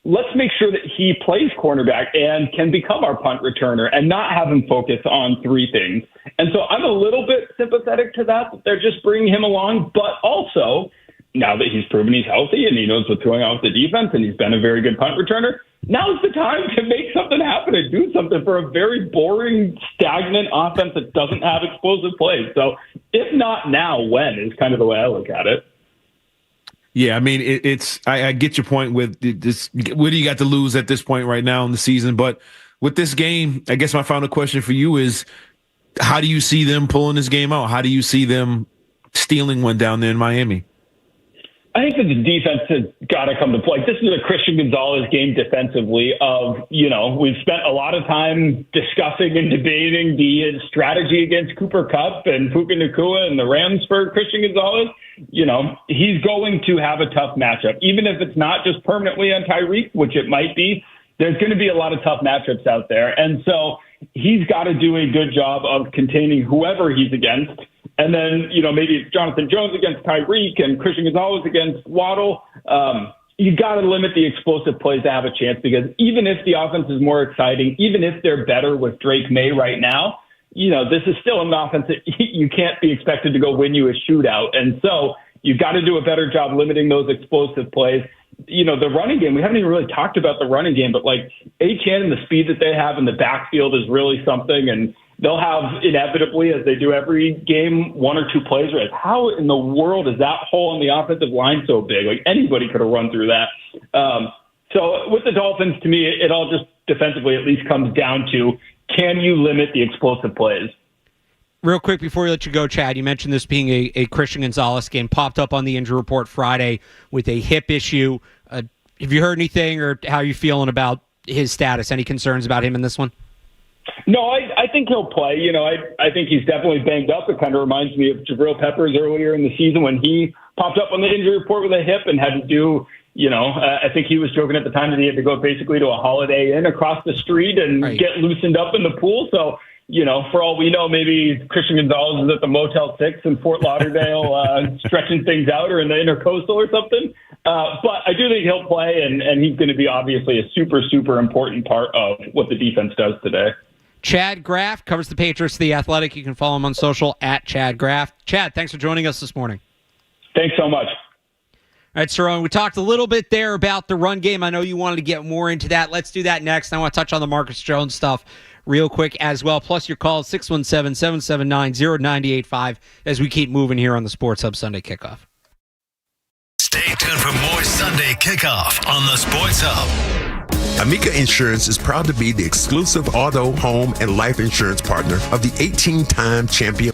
Let's make sure that he plays cornerback and can become our punt returner and not have him focus on three things. And so I'm a little bit sympathetic to that they're just bringing him along, but also now that he's proven he's healthy and he knows what's going on with the defense and he's been a very good punt returner, now's the time to make something happen and do something for a very boring, stagnant offense that doesn't have explosive plays. So if not now, when is kind of the way I look at it. Yeah, I mean, I get your point with this. What do you got to lose at this point right now in the season? But with this game, I guess my final question for you is, how do you see them pulling this game out? How do you see them stealing one down there in Miami? I think that the defense has got to come to play. This is a Christian Gonzalez game defensively we've spent a lot of time discussing and debating the strategy against Cooper Kupp and Puka Nacua and the Rams for Christian Gonzalez. He's going to have a tough matchup. Even if it's not just permanently on Tyreek, which it might be, there's going to be a lot of tough matchups out there. And so he's got to do a good job of containing whoever he's against. And then, maybe it's Jonathan Jones against Tyreek and Christian Gonzalez against Waddle. You got to limit the explosive plays to have a chance, because even if the offense is more exciting, even if they're better with Drake Maye right now, this is still an offense that you can't be expected to go win you a shootout. And so you've got to do a better job limiting those explosive plays. The running game, we haven't even really talked about the running game, but like Achane and the speed that they have in the backfield is really something. And they'll have inevitably, as they do every game, one or two plays where it's, how in the world is that hole in the offensive line so big? Like, anybody could have run through that. So with the Dolphins, to me, it all just defensively at least comes down to, can you limit the explosive plays? Real quick before we let you go, Chad, you mentioned this being a Christian Gonzalez game. Popped up on the injury report Friday with a hip issue. Have you heard anything, or how are you feeling about his status? Any concerns about him in this one? No, I think he'll play. I think he's definitely banged up. It kind of reminds me of Jabril Peppers earlier in the season when he popped up on the injury report with a hip and had to do, I think he was joking at the time that he had to go basically to a Holiday Inn across the street and get loosened up in the pool. So, for all we know, maybe Christian Gonzalez is at the Motel 6 in Fort Lauderdale stretching things out, or in the Intercoastal or something. But I do think he'll play, and he's going to be obviously a super, super important part of what the defense does today. Chad Graff covers the Patriots, The Athletic. You can follow him on social at Chad Graff. Chad, thanks for joining us this morning. Thanks so much. All right, Cerrone, we talked a little bit there about the run game. I know you wanted to get more into that. Let's do that next. I want to touch on the Marcus Jones stuff real quick as well. Plus your call, 617-779-0985, as we keep moving here on the Sports Hub Sunday Kickoff. Stay tuned for more Sunday Kickoff on the Sports Hub. Amica Insurance is proud to be the exclusive auto, home, and life insurance partner of the 18-time champion.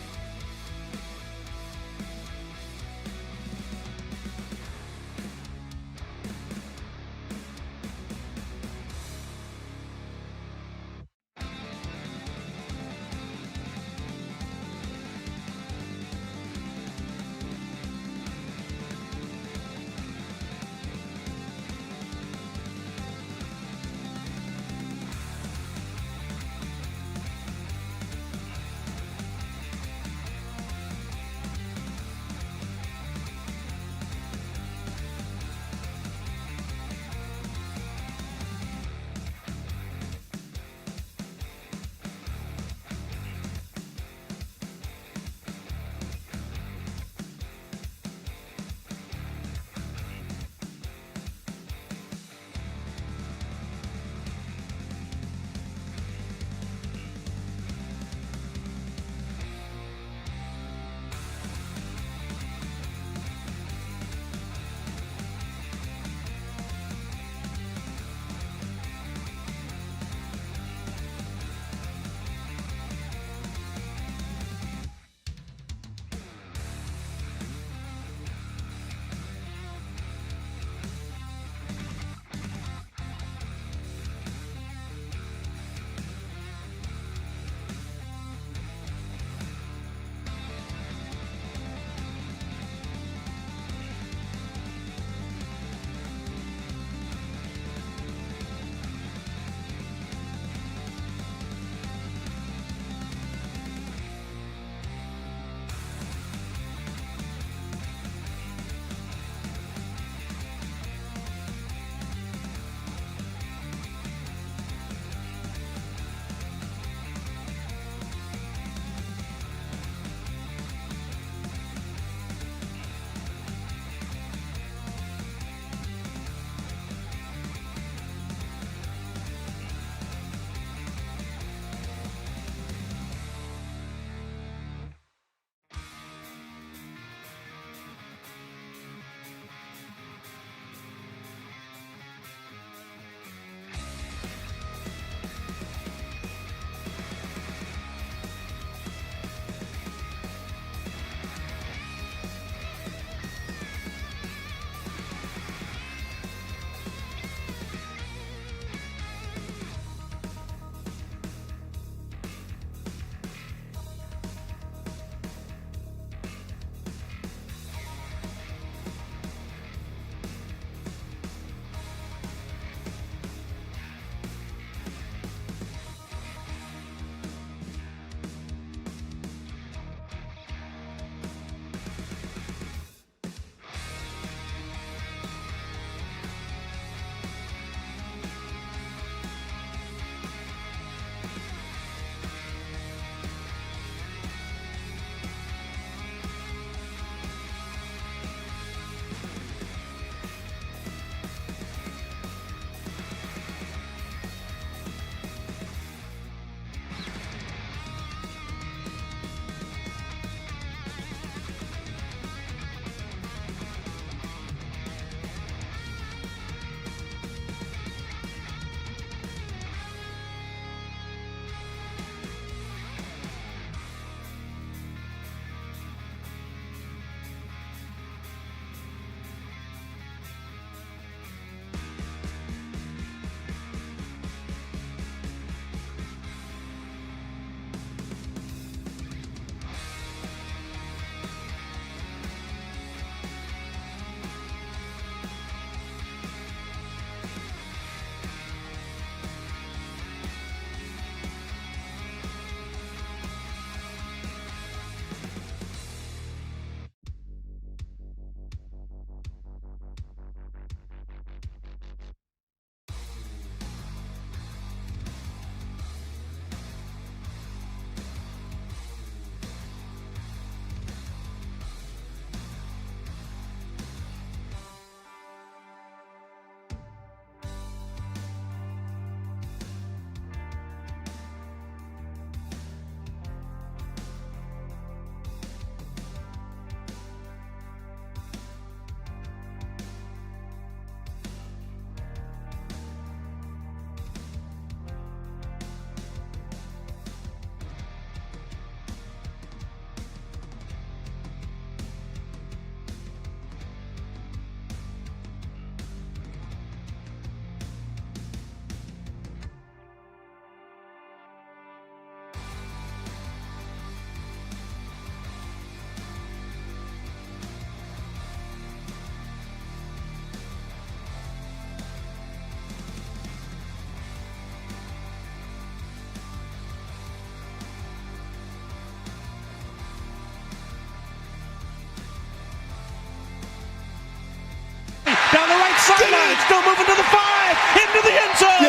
moving to the 5, into the end zone.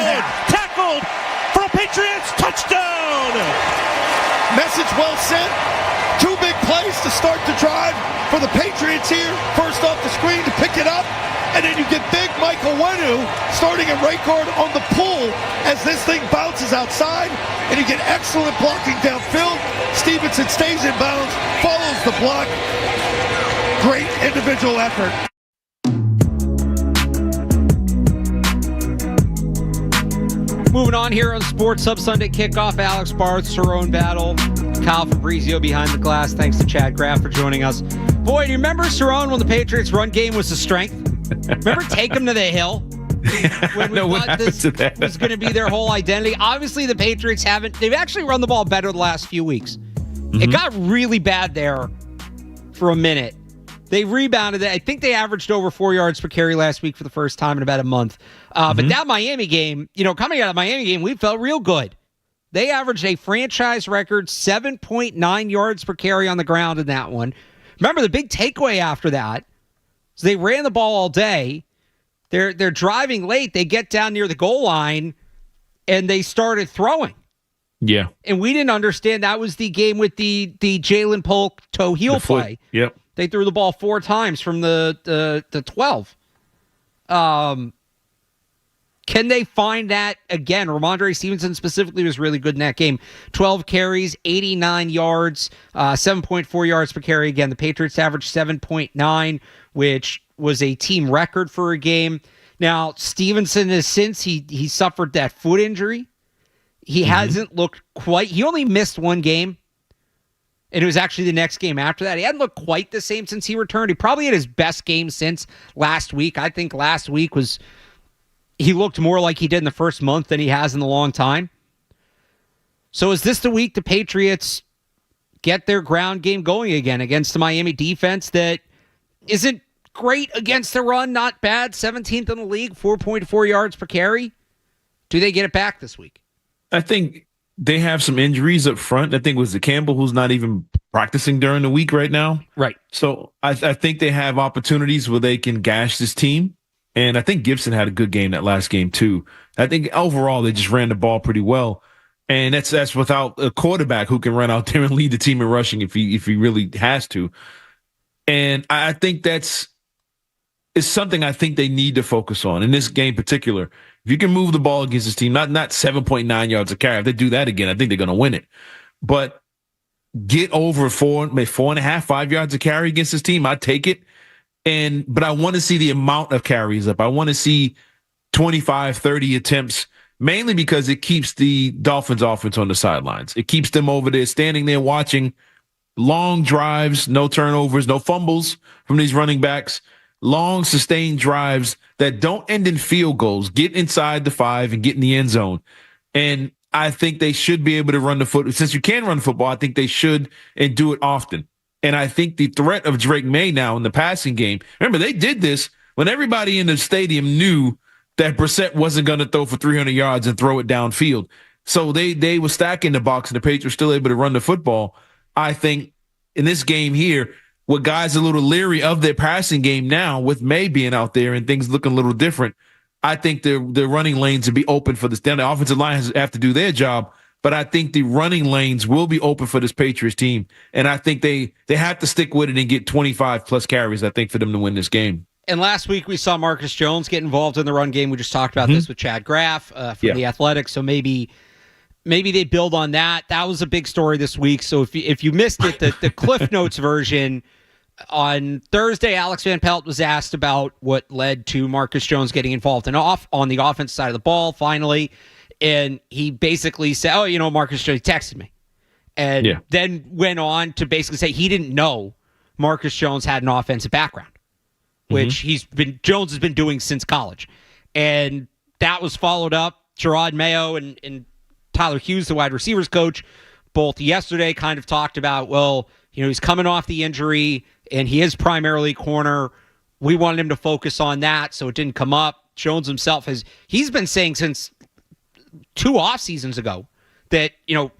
Tackled for a Patriots touchdown. Message well sent. 2 big plays to start the drive for the Patriots here. First off the screen to pick it up. And then you get big Michael Wenu starting at right guard on the pull as this thing bounces outside. And you get excellent blocking downfield. Stevenson stays in bounds, follows the block. Great individual effort. Moving on here on Sports Hub Sunday Kickoff, Alex Barth, Cerrone battle, Kyle Fabrizio behind the glass. Thanks to Chad Graff for joining us. Boy, do you remember Cerrone when the Patriots' run game was a strength? Remember take them to the hill? When we thought this was going to be their whole identity. Obviously, the Patriots they've actually run the ball better the last few weeks. It got really bad there for a minute. They rebounded it. I think they averaged over 4 yards per carry last week for the first time in about a month. But that Miami game, coming out of the Miami game, we felt real good. They averaged a franchise record 7.9 yards per carry on the ground in that one. Remember, the big takeaway after that is they ran the ball all day. They're driving late. They get down near the goal line, and they started throwing. Yeah. And we didn't understand that was the game with the Jalen Polk toe heel play. Yep. They threw the ball 4 times from the 12. Can they find that again? Ramondre Stevenson specifically was really good in that game. 12 carries, 89 yards, 7.4 yards per carry. Again, the Patriots averaged 7.9, which was a team record for a game. Now, Stevenson has since he suffered that foot injury. He hasn't looked quite. He only missed one game. And it was actually the next game after that. He hadn't looked quite the same since he returned. He probably had his best game since last week. I think last week he looked more like he did in the first month than he has in a long time. So is this the week the Patriots get their ground game going again against the Miami defense that isn't great against the run, not bad, 17th in the league, 4.4 yards per carry? Do they get it back this week? I think they have some injuries up front. I think it was the Campbell who's not even practicing during the week right now. Right. So I think they have opportunities where they can gash this team. And I think Gibson had a good game that last game too. I think overall they just ran the ball pretty well. And that's without a quarterback who can run out there and lead the team in rushing if he really has to. And I think it's something I think they need to focus on in this game in particular. If you can move the ball against this team, not 7.9 yards a carry. If they do that again, I think they're going to win it. But get over 4.5, 5 yards a carry against this team, I'd take it. But I want to see the amount of carries up. I want to see 25, 30 attempts, mainly because it keeps the Dolphins offense on the sidelines. It keeps them over there standing there watching long drives, no turnovers, no fumbles from these running backs. Long, sustained drives that don't end in field goals, get inside the 5 and get in the end zone. And I think they should be able to run the football. Since you can run the football, I think they should and do it often. And I think the threat of Drake Maye now in the passing game, remember, they did this when everybody in the stadium knew that Brissett wasn't going to throw for 300 yards and throw it downfield. So they were stacking the box, and the Patriots were still able to run the football. I think in this game here, with guys a little leery of their passing game now, with Maye being out there and things looking a little different, I think the running lanes will be open for this. Then the offensive line have to do their job, but I think the running lanes will be open for this Patriots team, and I think they have to stick with it and get 25-plus carries, I think, for them to win this game. And last week we saw Marcus Jones get involved in the run game. We just talked about this with Chad Graff from the Athletics, so maybe they build on that. That was a big story this week. So if you missed it, the Cliff Notes version on Thursday, Alex Van Pelt was asked about what led to Marcus Jones getting involved on the offense side of the ball finally, and he basically said, Marcus Jones texted me, and then went on to basically say he didn't know Marcus Jones had an offensive background, which Jones has been doing since college. And that was followed up. Gerard Mayo and Tyler Hughes, the wide receivers coach, both yesterday kind of talked about, he's coming off the injury and he is primarily corner. We wanted him to focus on that, so it didn't come up. Jones himself he's been saying since 2 off seasons ago that,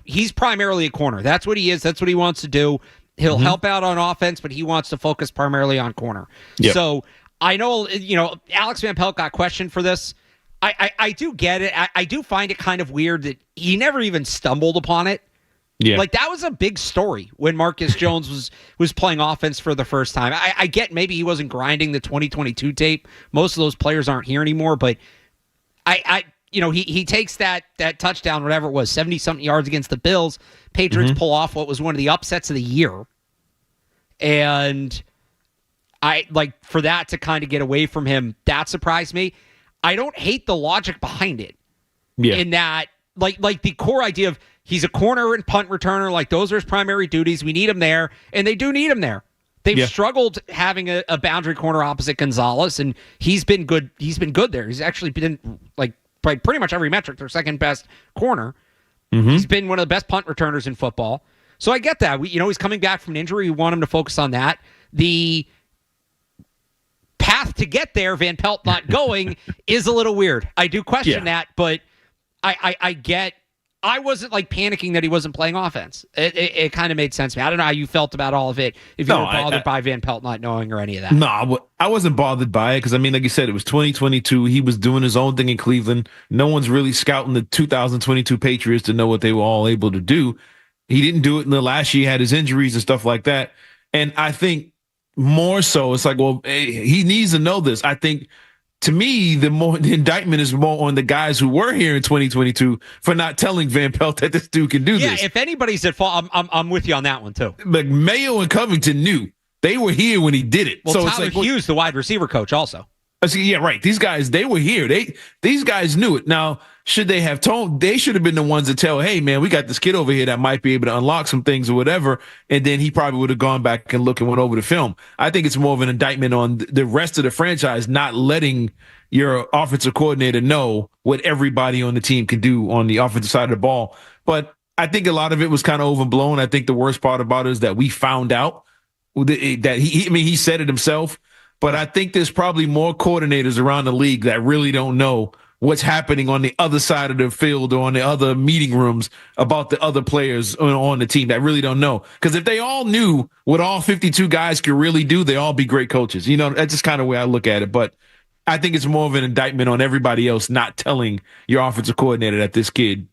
he's primarily a corner. That's what he is. That's what he wants to do. He'll help out on offense, but he wants to focus primarily on corner. Yep. So I know, Alex Van Pelt got questioned for this. I do get it. I do find it kind of weird that he never even stumbled upon it. Yeah. Like, that was a big story when Marcus Jones was playing offense for the first time. I get maybe he wasn't grinding the 2022 tape. Most of those players aren't here anymore, but he takes that touchdown, whatever it was, 70-something yards against the Bills. Patriots pull off what was one of the upsets of the year. And for that to kind of get away from him, that surprised me. I don't hate the logic behind it. Yeah. In that, like the core idea of he's a corner and punt returner, like those are his primary duties. We need him there, and they do need him there. They've struggled having a boundary corner opposite Gonzalez, and he's been good. He's been good there. He's actually been by pretty much every metric their second best corner. He's been one of the best punt returners in football. So I get that. He's coming back from an injury. We want him to focus on that. The path to get there, Van Pelt not going, is a little weird. I do question that, but I get. I wasn't panicking that he wasn't playing offense. It kind of made sense to me. I don't know how you felt about all of it. If you were bothered by Van Pelt not knowing or any of that. No, I wasn't bothered by it because, like you said, it was 2022. He was doing his own thing in Cleveland. No one's really scouting the 2022 Patriots to know what they were all able to do. He didn't do it in the last year. He had his injuries and stuff like that. And I think more so, it's he needs to know this. I think, to me, the indictment is more on the guys who were here in 2022 for not telling Van Pelt that this dude can do this. Yeah, if anybody's at fault, I'm with you on that one too. But Mayo and Covington knew. They were here when he did it. Well, so Tyler Hughes, the wide receiver coach, also. Yeah, right. These guys, they were here. These guys knew it. Now, should they have told? They should have been the ones to tell, hey, man, we got this kid over here that might be able to unlock some things or whatever. And then he probably would have gone back and looked and went over the film. I think it's more of an indictment on the rest of the franchise not letting your offensive coordinator know what everybody on the team can do on the offensive side of the ball. But I think a lot of it was kind of overblown. I think the worst part about it is that we found out that he said it himself. But I think there's probably more coordinators around the league that really don't know what's happening on the other side of the field or on the other meeting rooms about the other players on the team that really don't know. Because if they all knew what all 52 guys could really do, they all be great coaches. That's just kind of the way I look at it. But I think it's more of an indictment on everybody else not telling your offensive coordinator that this kid,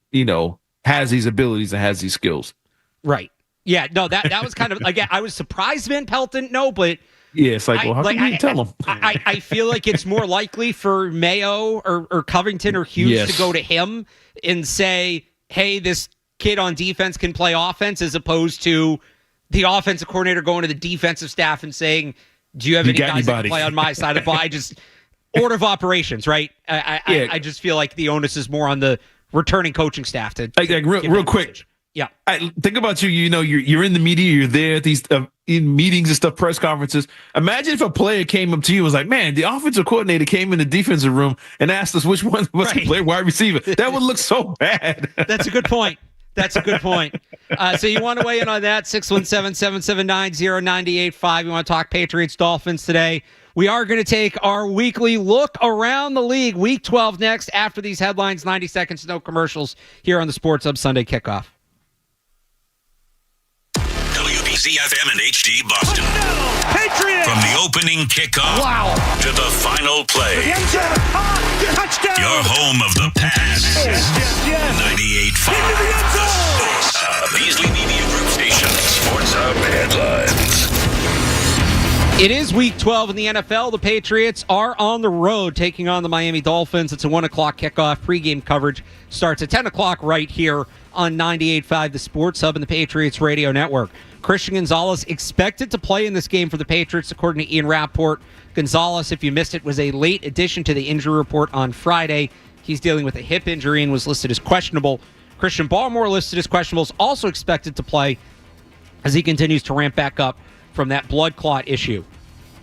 has these abilities and has these skills. Right. Yeah. No, that was kind of, again, I was surprised Van Pelt didn't know, but yeah, it's how can you tell him? I feel like it's more likely for Mayo or Covington or Hughes to go to him and say, hey, this kid on defense can play offense, as opposed to the offensive coordinator going to the defensive staff and saying, do you have any guys that can play on my side of the ball? Order of operations, right? I just feel like the onus is more on the returning coaching staff to real quick. Message. Yeah. Think about you. You're in the media. You're there at these in meetings and stuff, press conferences. Imagine if a player came up to you and was like, "Man, the offensive coordinator came in the defensive room and asked us which one was the player, wide receiver." That would look so bad. That's a good point. So you want to weigh in on that? 617-779-0985. We want to talk Patriots-Dolphins today. We are going to take our weekly look around the league. Week 12 next after these headlines. 90 seconds, no commercials here on the Sports Hub Sunday Kickoff. WBCFM and HD Boston. Patriots! From the opening kickoff to the final play. Touchdown! Your home of the pass. Yes. 98.5. The Sports Hub. Beasley Media Group Station. Sports Hub headlines. It is Week 12 in the NFL. The Patriots are on the road taking on the Miami Dolphins. It's a 1 o'clock kickoff. Pregame coverage starts at 10 o'clock right here on 98.5, the Sports Hub and the Patriots Radio Network. Christian Gonzalez expected to play in this game for the Patriots, according to Ian Rappaport. Gonzalez, if you missed it, was a late addition to the injury report on Friday. He's dealing with a hip injury and was listed as questionable. Christian Barmore listed as questionable, is also expected to play as he continues to ramp back up from that blood clot issue.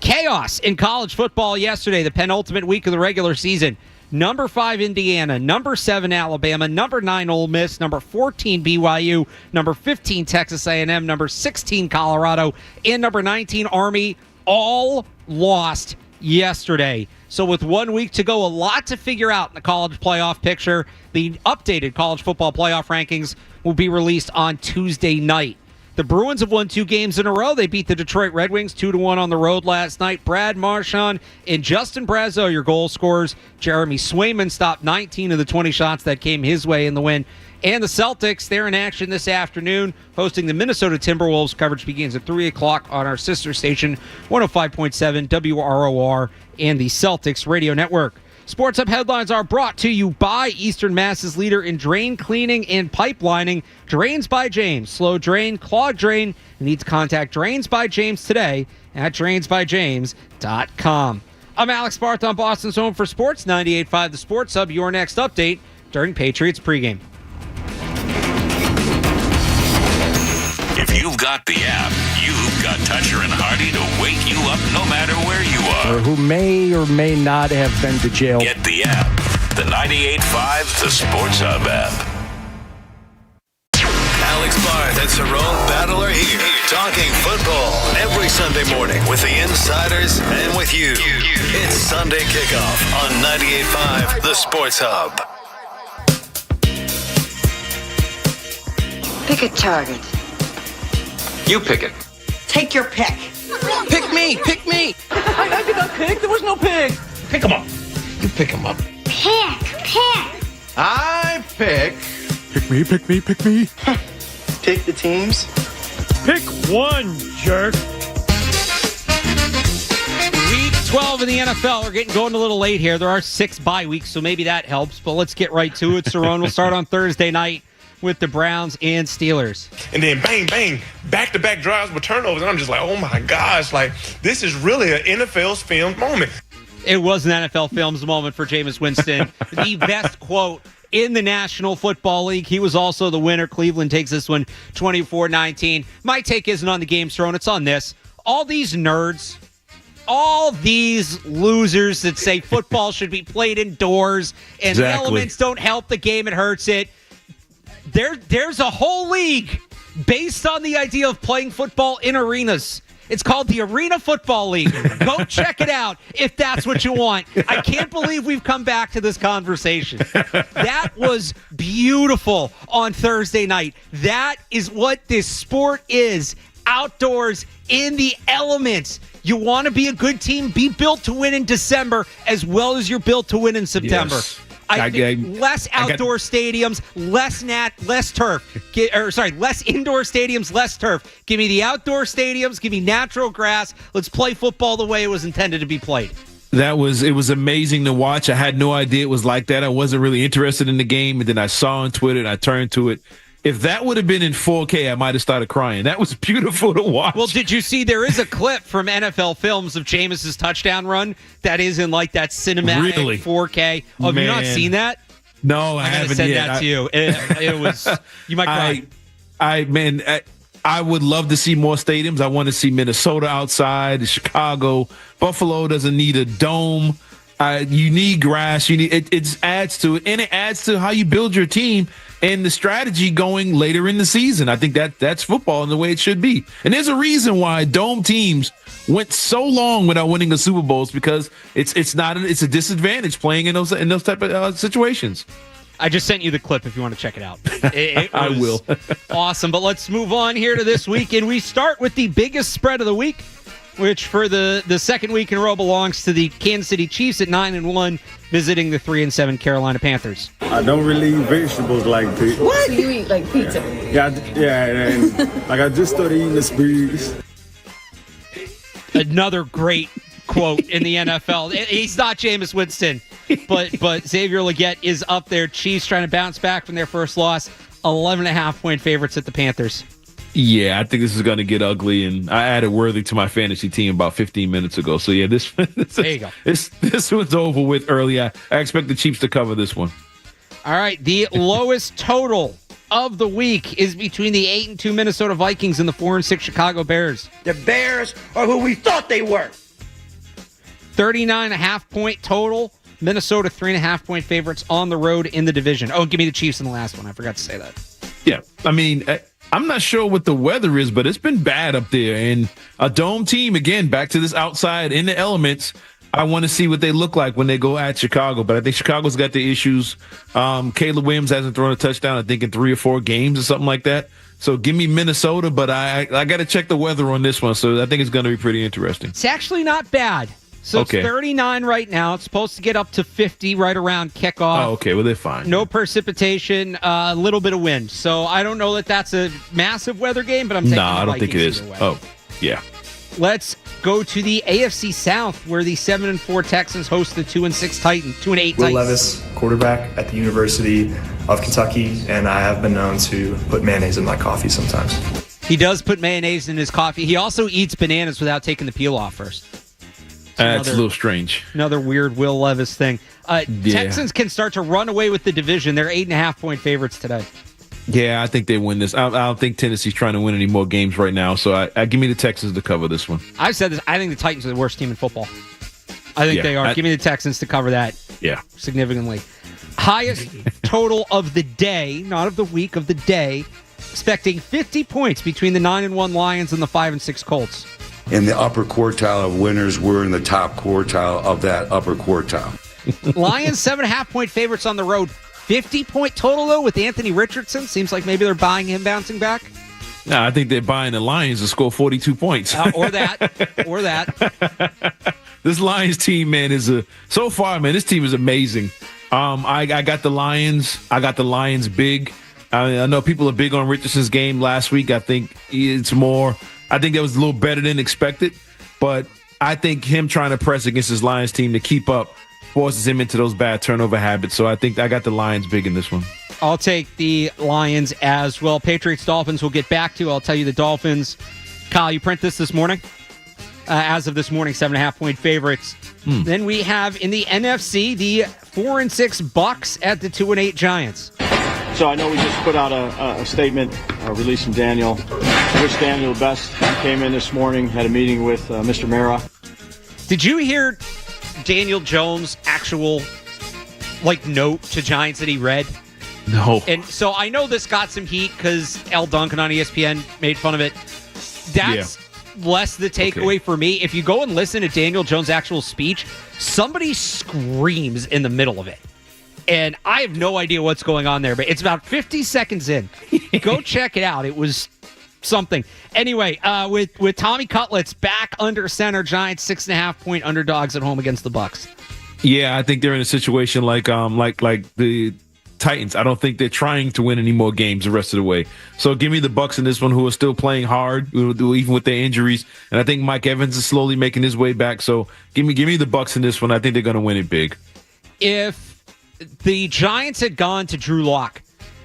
Chaos in college football yesterday, the penultimate week of the regular season. Number 5 Indiana, number 7 Alabama, number 9 Ole Miss, number 14 BYU, number 15 Texas A&M, number 16 Colorado, and number 19 Army all lost yesterday. So with 1 week to go, a lot to figure out in the college playoff picture. The updated college football playoff rankings will be released on Tuesday night. The Bruins have won 2 games in a row. They beat the Detroit Red Wings 2-1 on the road last night. Brad Marchand and Justin Brazeau, your goal scorers. Jeremy Swayman stopped 19 of the 20 shots that came his way in the win. And the Celtics, they're in action this afternoon, hosting the Minnesota Timberwolves. Coverage begins at 3 o'clock on our sister station, 105.7 WROR and the Celtics Radio Network. Sports Hub headlines are brought to you by Eastern Mass's leader in drain cleaning and pipelining, Drains by James. Slow drain, clogged drain. You need to contact Drains by James today at drainsbyjames.com. I'm Alex Barth on Boston's Home for Sports, 98.5 The Sports Hub, your next update during Patriots pregame. If you've got the app, you've got Toucher and Hardy to wake you up no matter where you are. Or who may or may not have been to jail. Get the app. The 98.5 The Sports Hub app. Alex Barth and Cerrone Battle are here. Talking football every Sunday morning with the insiders and with you. It's Sunday Kickoff on 98.5 The Sports Hub. Pick a target. You pick it. Take your pick. Pick me. Pick me. I did not pick. There was no pick. Pick him up. You pick him up. Pick. I pick. Pick me, pick me, pick me. Pick the teams. Pick one, jerk. Week 12 in the NFL. We're going a little late here. There are 6 bye weeks, so maybe that helps. But let's get right to it. Cerrone will start on Thursday night with the Browns and Steelers. And then bang, bang, back-to-back drives with turnovers. And I'm just like, oh, my gosh, like, this is really an NFL's film moment. It was an NFL Films moment for Jameis Winston. The best quote in the National Football League. He was also the winner. Cleveland takes this one 24-19. My take isn't on the game, Cerrone. It's on this. All these nerds, all these losers that say football should be played indoors and the elements don't help the game, it hurts it. There's a whole league based on the idea of playing football in arenas. It's called the Arena Football League. Go check it out if that's what you want. I can't believe we've come back to this conversation. That was beautiful on Thursday night. That is what this sport is. Outdoors, in the elements. You want to be a good team, be built to win in December as well as you're built to win in September. Yes. Less outdoor stadiums, less turf. Less indoor stadiums, less turf. Give me the outdoor stadiums. Give me natural grass. Let's play football the way it was intended to be played. It was amazing to watch. I had no idea it was like that. I wasn't really interested in the game, and then I saw on Twitter and I turned to it. If that would have been in 4K, I might have started crying. That was beautiful to watch. Well, did you see there is a clip from NFL Films of Jameis's touchdown run that is in like that cinematic 4K? Oh, have you not seen that? No, I haven't send yet. that to you. It was, you might cry. I would love to see more stadiums. I want to see Minnesota outside, Chicago. Buffalo doesn't need a dome. You need grass. It adds to it, and it adds to how you build your team and the strategy going later in the season. I think that's football and the way it should be. And there's a reason why dome teams went so long without winning the Super Bowls, because it's a disadvantage playing in those type of situations. I just sent you the clip if you want to check it out. I will. Awesome. But let's move on here to this week, and we start with the biggest spread of the week, which for the second week in a row belongs to the Kansas City Chiefs at 9-1, visiting the 3-7 Carolina Panthers. I don't really eat vegetables like this. What? You eat like pizza? Yeah, and like I just started eating asparagus. Another great quote in the NFL. He's not Jameis Winston, but Xavier Legette is up there. Chiefs trying to bounce back from their first loss. 11.5-point favorites at the Panthers. Yeah, I think this is going to get ugly, and I added Worthy to my fantasy team about 15 minutes ago. So, yeah, this there you go. This one's over with early. I expect the Chiefs to cover this one. All right, the lowest total of the week is between the 8-2 Minnesota Vikings and the 4-6 Chicago Bears. The Bears are who we thought they were. 39.5-point total. Minnesota 3.5-point favorites on the road in the division. Oh, give me the Chiefs in the last one. I forgot to say that. Yeah, I mean, I'm not sure what the weather is, but it's been bad up there. And a dome team, again, back to this outside in the elements. I want to see what they look like when they go at Chicago, but I think Chicago's got the issues. Caleb Williams hasn't thrown a touchdown, I think, in 3 or 4 games or something like that. So give me Minnesota, but I got to check the weather on this one, so I think it's going to be pretty interesting. It's actually not bad. So okay. It's 39 right now. It's supposed to get up to 50 right around kickoff. Oh, okay. Well, they're fine. No precipitation, a little bit of wind. So I don't know that that's a massive weather game, but I'm taking I don't think it is. Oh, yeah. Let's go to the AFC South, where the 7-4 Texans host the 2-6 Titans, 2-8 Titans. Will Levis, quarterback at the University of Kentucky, and I have been known to put mayonnaise in my coffee sometimes. He does put mayonnaise in his coffee. He also eats bananas without taking the peel off first. That's a little strange. Another weird Will Levis thing. Texans can start to run away with the division. They're 8.5-point favorites today. Yeah, I think they win this. I don't think Tennessee's trying to win any more games right now, so I give me the Texans to cover this one. I've said this. I think the Titans are the worst team in football. I think they are. Give me the Texans to cover that significantly. Highest total of the day, not of the week, of the day, expecting 50 points between the 9-1 Lions and the 5-6 Colts. In the upper quartile of winners, we're in the top quartile of that upper quartile. Lions 7.5-point favorites on the road. 50-point total, though, with Anthony Richardson. Seems like maybe they're buying him bouncing back. No, I think they're buying the Lions to score 42 points. Or that. This Lions team, man, so far, man, this team is amazing. I got the Lions. I got the Lions big. I know people are big on Richardson's game last week. I think it's more... I think that was a little better than expected, but I think him trying to press against his Lions team to keep up forces him into those bad turnover habits. So I think I got the Lions big in this one. I'll take the Lions as well. Patriots-Dolphins we'll get back to. I'll tell you the Dolphins. Kyle, you print this morning? As of this morning, 7.5-point favorites. Then we have in the NFC the 4-6 Bucks at the 2-8 Giants. So I know we just put out a statement releasing Daniel. Wish Daniel the best. He came in this morning, had a meeting with Mr. Mara. Did you hear Daniel Jones' actual note to Giants that he read? No. And so I know this got some heat because L. Duncan on ESPN made fun of it. That's less the takeaway for me. If you go and listen to Daniel Jones' actual speech, somebody screams in the middle of it. And I have no idea what's going on there, but it's about 50 seconds in. Go check it out. It was something. Anyway, with Tommy Cutlets back under center, Giants 6.5-point underdogs at home against the Bucks. Yeah, I think they're in a situation like the Titans. I don't think they're trying to win any more games the rest of the way. So give me the Bucks in this one, who are still playing hard, even with their injuries. And I think Mike Evans is slowly making his way back. So give me the Bucks in this one. I think they're going to win it big. If the Giants had gone to Drew Lock,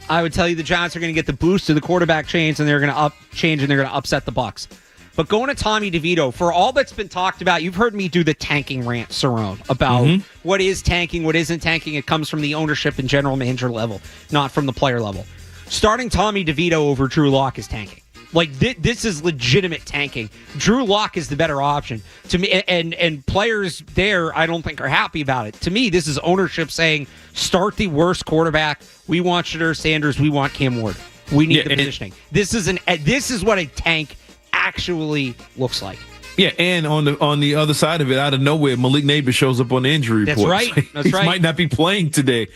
I would tell you the Giants are going to get the boost to the quarterback change, and they're going to upset the Bucks. But going to Tommy DeVito, for all that's been talked about, you've heard me do the tanking rant, Cerrone, about what is tanking, what isn't tanking. It comes from the ownership and general manager level, not from the player level. Starting Tommy DeVito over Drew Lock is tanking. This is legitimate tanking. Drew Lock is the better option to me, and players there I don't think are happy about it. To me, this is ownership saying start the worst quarterback. We want Shedeur Sanders. We want Cam Ward. We need the positioning. This is what a tank actually looks like. Yeah, and on the other side of it, out of nowhere, Malik Neighbors shows up on the injury report. That's right. He might not be playing today.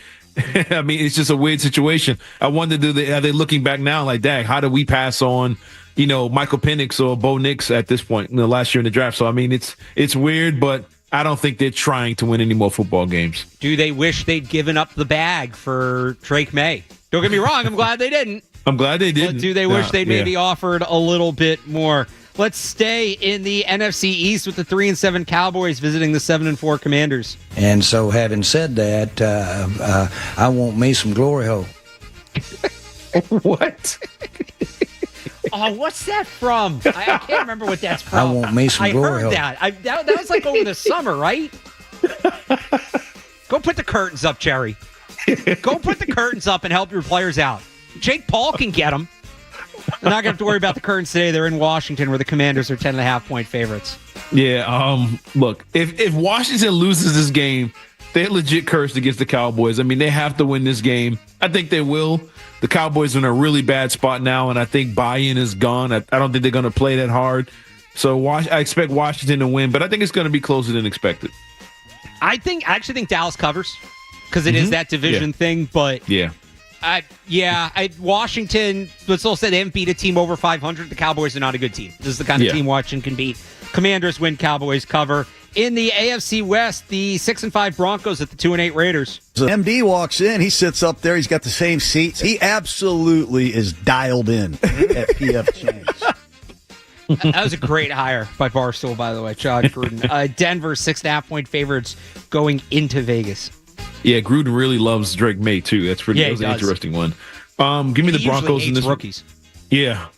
I mean, it's just a weird situation. I wonder, are they looking back now like, dang, how do we pass on, Michael Penix or Bo Nix at this point in the last year in the draft? So, I mean, it's weird, but I don't think they're trying to win any more football games. Do they wish they'd given up the bag for Drake Maye? Don't get me wrong. I'm glad they didn't. I'm glad they didn't. But do they wish they'd maybe offered a little bit more? Let's stay in the NFC East with the 3-7 Cowboys visiting the 7-4 Commanders. And so, having said that, I want me some glory hole. What? Oh, what's that from? I can't remember what that's from. I want me some glory hole. I heard that. That was like over the summer, right? Go put the curtains up, Jerry. Go put the curtains up and help your players out. Jake Paul can get them. They're not going to have to worry about the curtains today. They're in Washington, where the Commanders are 10.5-point favorites. Yeah, look, if Washington loses this game, they're legit cursed against the Cowboys. I mean, they have to win this game. I think they will. The Cowboys are in a really bad spot now, and I think buy-in is gone. I don't think they're going to play that hard. So I expect Washington to win, but I think it's going to be closer than expected. I actually think Dallas covers because it is that division thing. But Washington, but still say they haven't beat a team over 500. The Cowboys are not a good team. This is the kind of team Washington can beat. Commanders win, Cowboys cover. In the AFC West, the 6-5 Broncos at the 2-8 Raiders. MD walks in. He sits up there. He's got the same seats. He absolutely is dialed in at PF Chang's. That was a great hire by Barstool, by the way, John Gruden. Denver, 6.5-point favorites going into Vegas. Yeah, Gruden really loves Drake May, too. That's pretty an interesting one. Give me the Broncos in this rookies. Yeah.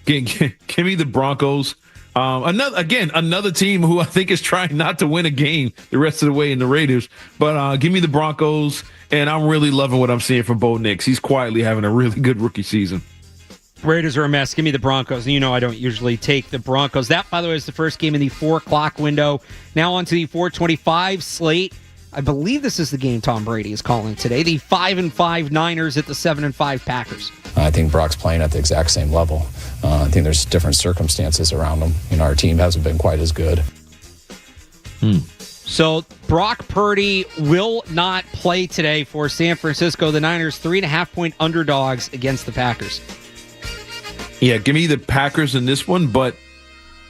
Give me the Broncos. Another team who I think is trying not to win a game the rest of the way in the Raiders. But give me the Broncos, and I'm really loving what I'm seeing from Bo Nix. He's quietly having a really good rookie season. Raiders are a mess. Give me the Broncos. And you know I don't usually take the Broncos. That, by the way, is the first game in the 4 o'clock window. Now on to the 4:25 slate. I believe this is the game Tom Brady is calling today. The 5-5 Niners at the 7-5 Packers. I think Brock's playing at the exact same level. I think there's different circumstances around him. Our team hasn't been quite as good. So Brock Purdy will not play today for San Francisco. The Niners 3.5-point underdogs against the Packers. Yeah, give me the Packers in this one, but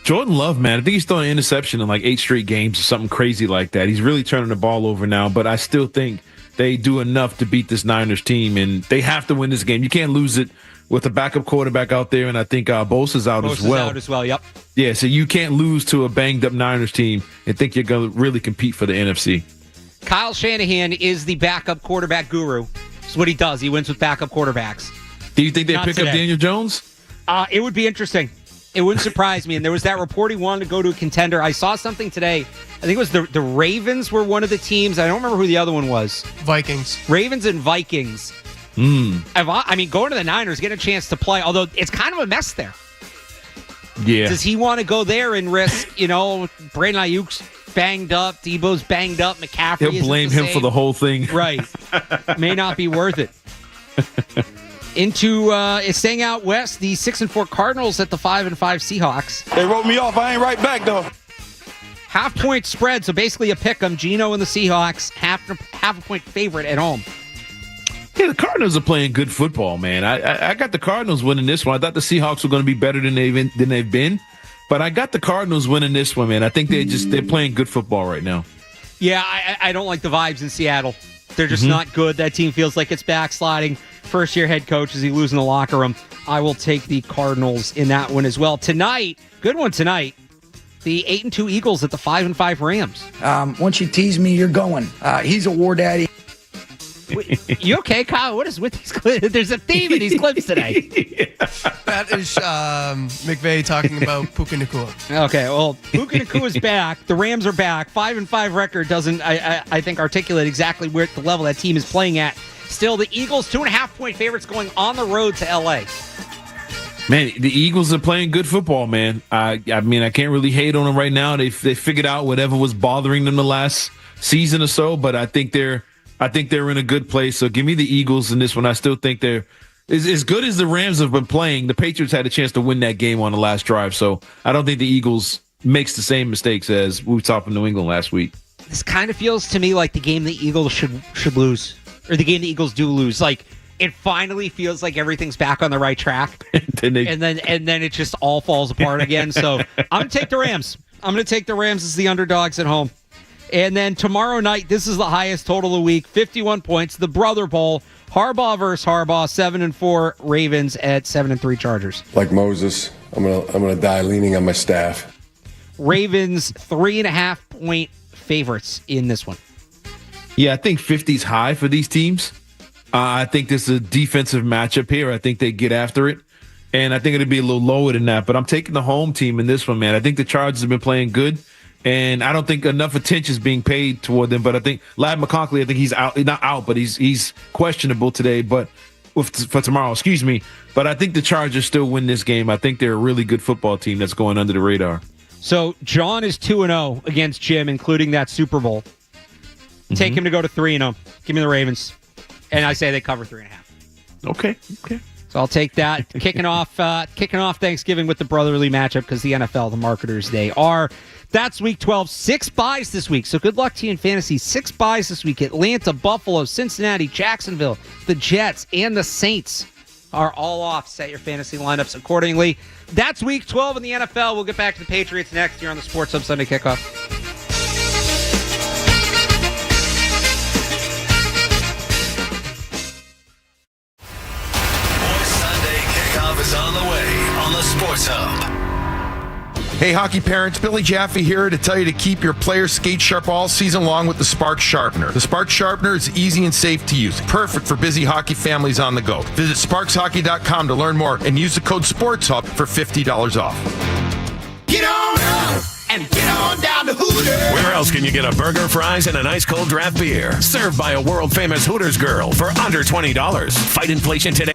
Jordan Love, man, I think he's throwing an interception in like 8 straight games or something crazy like that. He's really turning the ball over now, but I still think they do enough to beat this Niners team, and they have to win this game. You can't lose it with a backup quarterback out there, and I think Bosa's out as well. Out as well, yep. Yeah, so you can't lose to a banged-up Niners team and think you're going to really compete for the NFC. Kyle Shanahan is the backup quarterback guru. That's what he does. He wins with backup quarterbacks. Do you think they pick up Daniel Jones? It would be interesting. It wouldn't surprise me. And there was that report he wanted to go to a contender. I saw something today. I think it was the Ravens were one of the teams. I don't remember who the other one was. Vikings. Ravens and Vikings. I mean, going to the Niners, get a chance to play, although it's kind of a mess there. Yeah. Does he want to go there and risk, Brandon Ayuk's banged up, Debo's banged up, McCaffrey He'll blame him for the whole thing. Right. May not be worth it. Into staying out west, the 6-4 Cardinals at the 5-5 Seahawks. They wrote me off. I ain't right back, though. 0.5-point spread, so basically a pick 'em. Geno and the Seahawks, half a point favorite at home. Yeah, the Cardinals are playing good football, man. I got the Cardinals winning this one. I thought the Seahawks were going to be better than they've been, but I got the Cardinals winning this one, man. I think they're playing good football right now. Yeah, I don't like the vibes in Seattle. They're just not good. That team feels like it's backsliding. First-year head coach, is he losing the locker room? I will take the Cardinals in that one as well. Tonight, good one tonight, the 8-2 Eagles at the 5-5 Rams. Once you tease me, you're going. He's a war daddy. You okay, Kyle? What is with these clips? There's a theme in these clips today. That is McVay talking about Puka Nacua. Okay, well, Puka Nacua is back. The Rams are back. 5-5 record doesn't, I think, articulate exactly where the level that team is playing at. Still, the Eagles 2.5-point favorites going on the road to L.A. Man, the Eagles are playing good football, man. I mean, I can't really hate on them right now. They figured out whatever was bothering them the last season or so, but I think they're in a good place. So give me the Eagles in this one. I still think they're as good as the Rams have been playing. The Patriots had a chance to win that game on the last drive, so I don't think the Eagles makes the same mistakes as we saw from New England last week. This kind of feels to me like the game the Eagles should lose, or the game the Eagles do lose. Like, it finally feels like everything's back on the right track, and then it just all falls apart again. So I'm going to take the Rams. I'm going to take the Rams as the underdogs at home. And then tomorrow night, this is the highest total of the week, 51 points, the Brother Bowl, Harbaugh versus Harbaugh, 7-4 Ravens at 7-3 Chargers. Like Moses, I'm gonna die leaning on my staff. Ravens 3.5-point favorites in this one. Yeah, I think 50's high for these teams. I think this is a defensive matchup here. I think they get after it, and I think it'll be a little lower than that. But I'm taking the home team in this one, man. I think the Chargers have been playing good. And I don't think enough attention is being paid toward them. But I think Ladd McConkey, I think he's out, not out, but he's questionable today. But for tomorrow, excuse me. But I think the Chargers still win this game. I think they're a really good football team that's going under the radar. So John is 2-0 against Jim, including that Super Bowl. Take him to go to 3-0. Give me the Ravens, and I say they cover 3.5. Okay. That's So I'll take that. Kicking off Thanksgiving with the brotherly matchup because the NFL, the marketers they are. That's Week 12. 6 byes this week. So good luck to you in fantasy. 6 byes this week. Atlanta, Buffalo, Cincinnati, Jacksonville, the Jets, and the Saints are all off. Set your fantasy lineups accordingly. That's Week 12 in the NFL. We'll get back to the Patriots next year on the Sports Hub Sunday Kickoff. Sunday Kickoff is on the way on the Sports Hub. Hey, hockey parents, Billy Jaffe here to tell you to keep your players skate sharp all season long with the Spark Sharpener. The Spark Sharpener is easy and safe to use, perfect for busy hockey families on the go. Visit sparkshockey.com to learn more and use the code SPORTSHUB for $50 off. Get on up and get on down to Hooters. Where else can you get a burger, fries, and an ice cold draft beer? Served by a world-famous Hooters girl for under $20. Fight inflation today.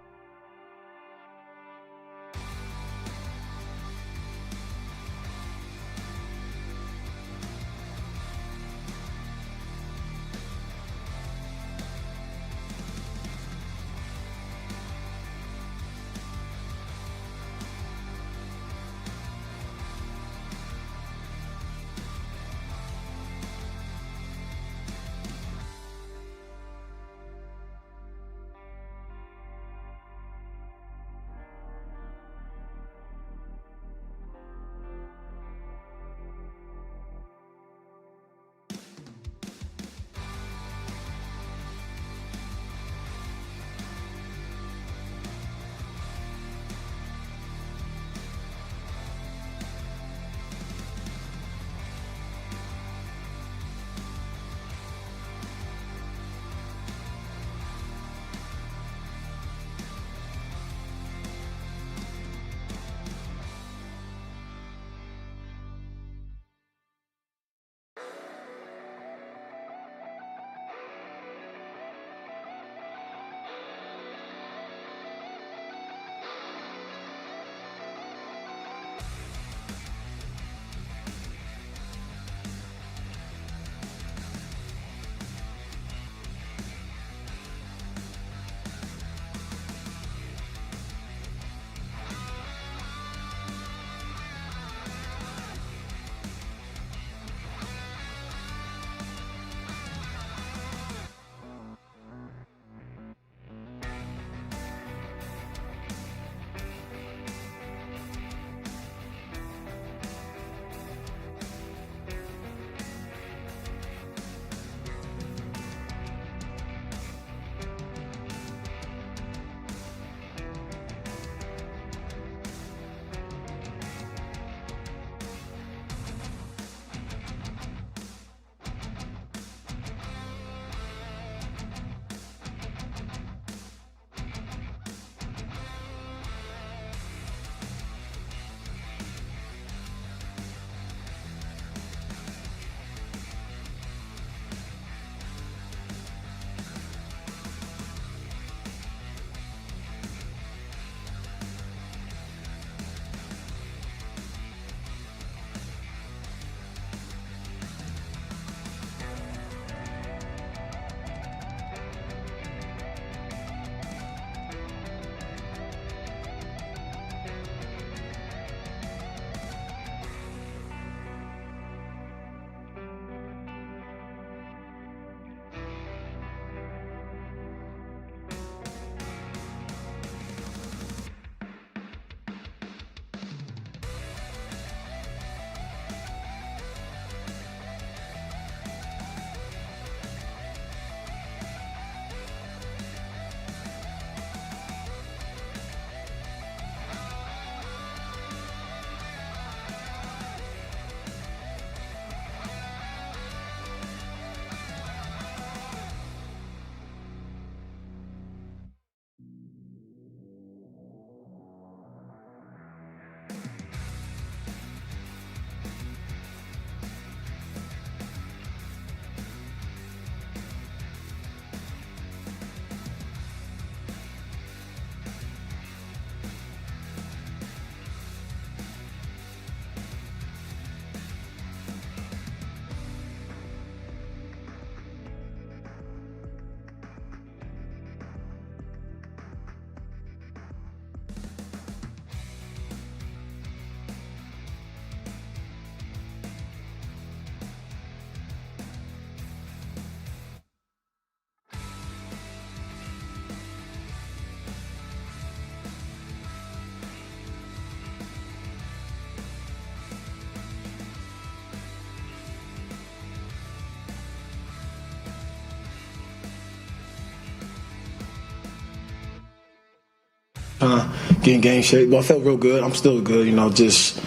get in game shape. But I felt real good. I'm still good, just,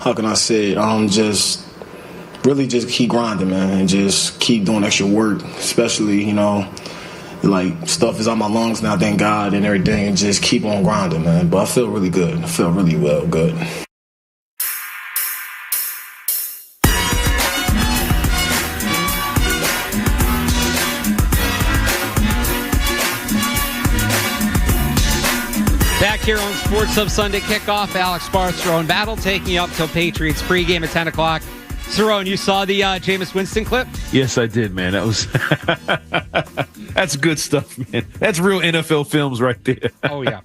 how can I say it? Just really just keep grinding, man, and just keep doing extra work, especially, like stuff is on my lungs now, thank God, and everything, and just keep on grinding, man. But I feel really good. I feel really good. Back here on Sports Hub Sunday Kickoff, Alex Barth, Cerrone battle, taking you up till Patriots pregame at 10 o'clock. Cerrone, you saw the Jameis Winston clip? Yes, I did, man. That was that's good stuff, man. That's real NFL films right there. Oh, yeah.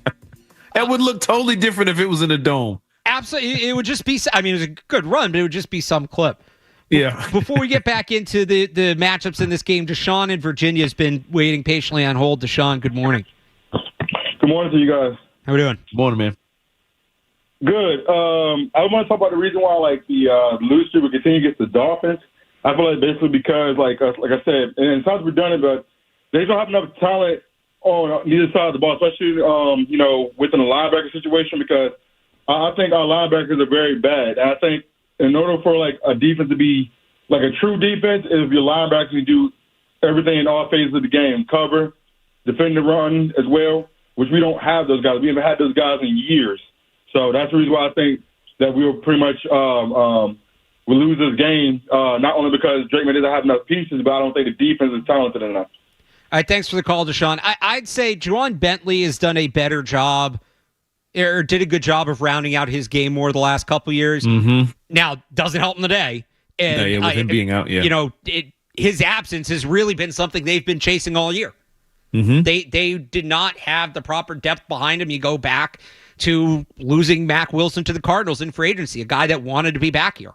That would look totally different if it was in a dome. Absolutely. It would just be, I mean, it was a good run, but it would just be some clip. Yeah. Before we get back into the matchups in this game, Deshaun in Virginia has been waiting patiently on hold. Deshaun, good morning. Good morning to you guys. How we doing? Morning, man. Good. I want to talk about the reason why, the lose streak will continue against the Dolphins. I feel like basically because, like I said, and it sounds redundant, but they don't have enough talent on neither side of the ball, especially, within the linebacker situation, because I think our linebackers are very bad. And I think in order for, a defense to be, a true defense, if your linebackers can do everything in all phases of the game, cover, defend the run as well, which we don't have those guys. We haven't had those guys in years. So that's the reason why I think that we will pretty much we lose this game, not only because Drake May doesn't have enough pieces, but I don't think the defense is talented enough. All right, thanks for the call, Deshaun. I'd say Juwan Bentley has done a better job, or did a good job of rounding out his game more the last couple years. Mm-hmm. Now, doesn't help him today. And with him being out, yeah. His absence has really been something they've been chasing all year. Mm-hmm. They did not have the proper depth behind him. You go back to losing Mack Wilson to the Cardinals in free agency, a guy that wanted to be back here.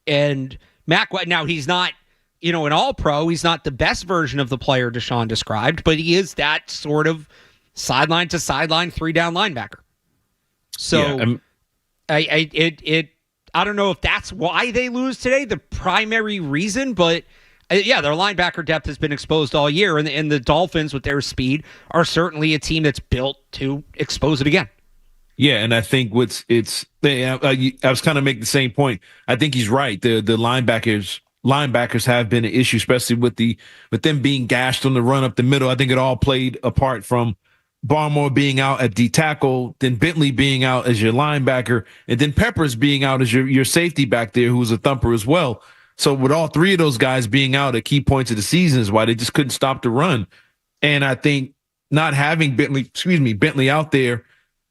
And Mack, now he's not, an all-pro. He's not the best version of the player Deshaun described, but he is that sort of sideline to sideline 3-down linebacker. So I don't know if that's why they lose today, the primary reason, but their linebacker depth has been exposed all year, and the Dolphins, with their speed, are certainly a team that's built to expose it again. Yeah, and I think I was kind of making the same point. I think he's right. The linebackers have been an issue, especially with them being gashed on the run up the middle. I think it all played apart from Barmore being out at D tackle, then Bentley being out as your linebacker, and then Peppers being out as your safety back there, who was a thumper as well. So with all three of those guys being out at key points of the season is why they just couldn't stop the run. And I think not having Bentley out there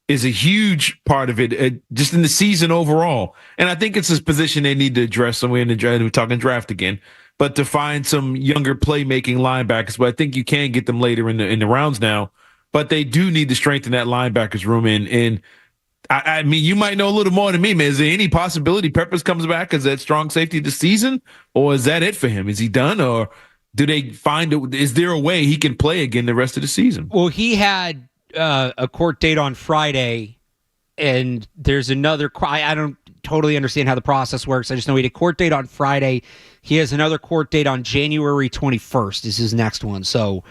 is a huge part of it, just in the season overall. And I think it's a position they need to address somewhere in the draft. We're talking draft again, but to find some younger playmaking linebackers. But I think you can get them later in the rounds now. But they do need to strengthen that linebackers room. And I mean, you might know a little more than me, man. Is there any possibility Peppers comes back as that strong safety this season, or is that it for him? Is he done, or do they find it? Is there a way he can play again the rest of the season? Well, he had a court date on Friday, and there's another. I don't totally understand how the process works. I just know he had a court date on Friday. He has another court date on January 21st. Is his next one. So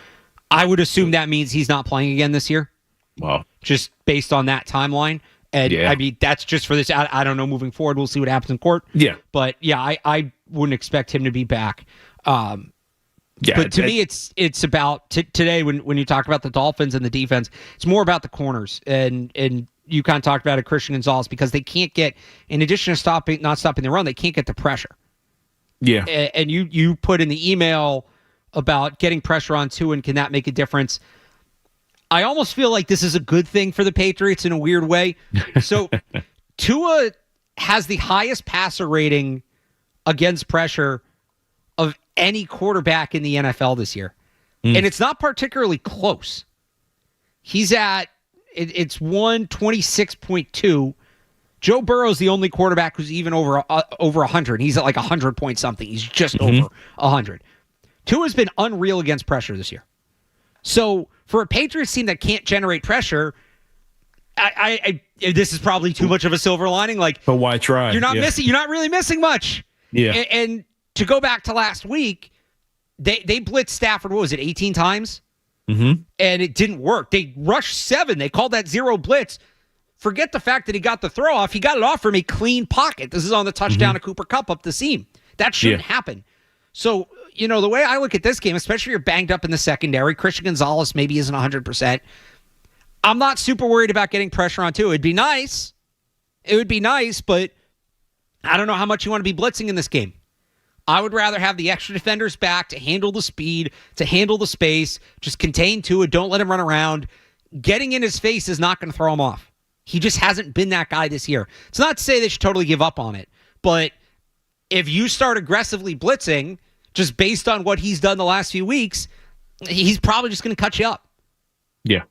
I would assume that means he's not playing again this year. Wow. Just based on that timeline. And I mean, that's just for this. I don't know moving forward. We'll see what happens in court. Yeah. But I wouldn't expect him to be back. But to me, it's about today when you talk about the Dolphins and the defense, it's more about the corners. And you kind of talked about it, Christian Gonzalez, because they can't get, in addition to not stopping the run, they can't get the pressure. Yeah. And you put in the email about getting pressure on Tua, and can that make a difference? I almost feel like this is a good thing for the Patriots in a weird way. So Tua has the highest passer rating against pressure of any quarterback in the NFL this year. And it's not particularly close. He's at, it's 126.2. Joe Burrow's the only quarterback who's even over 100. He's at like 100 point something. He's just over 100. Tua's been unreal against pressure this year. So for a Patriots team that can't generate pressure, I this is probably too much of a silver lining. But why try? You're not missing. You're not really missing much. Yeah. And to go back to last week, they blitzed Stafford. What was it? 18 times. And it didn't work. They rushed 7. They called that zero blitz. Forget the fact that he got the throw off. He got it off from a clean pocket. This is on the touchdown of Cooper Kupp up the seam. That shouldn't happen. So, the way I look at this game, especially if you're banged up in the secondary, Christian Gonzalez maybe isn't 100%. I'm not super worried about getting pressure on 2. It'd be nice. It would be nice, but I don't know how much you want to be blitzing in this game. I would rather have the extra defenders back to handle the speed, to handle the space, just contain Tua, don't let him run around. Getting in his face is not going to throw him off. He just hasn't been that guy this year. It's not to say they should totally give up on it, but if you start aggressively blitzing, just based on what he's done the last few weeks, he's probably just going to cut you up. Yeah.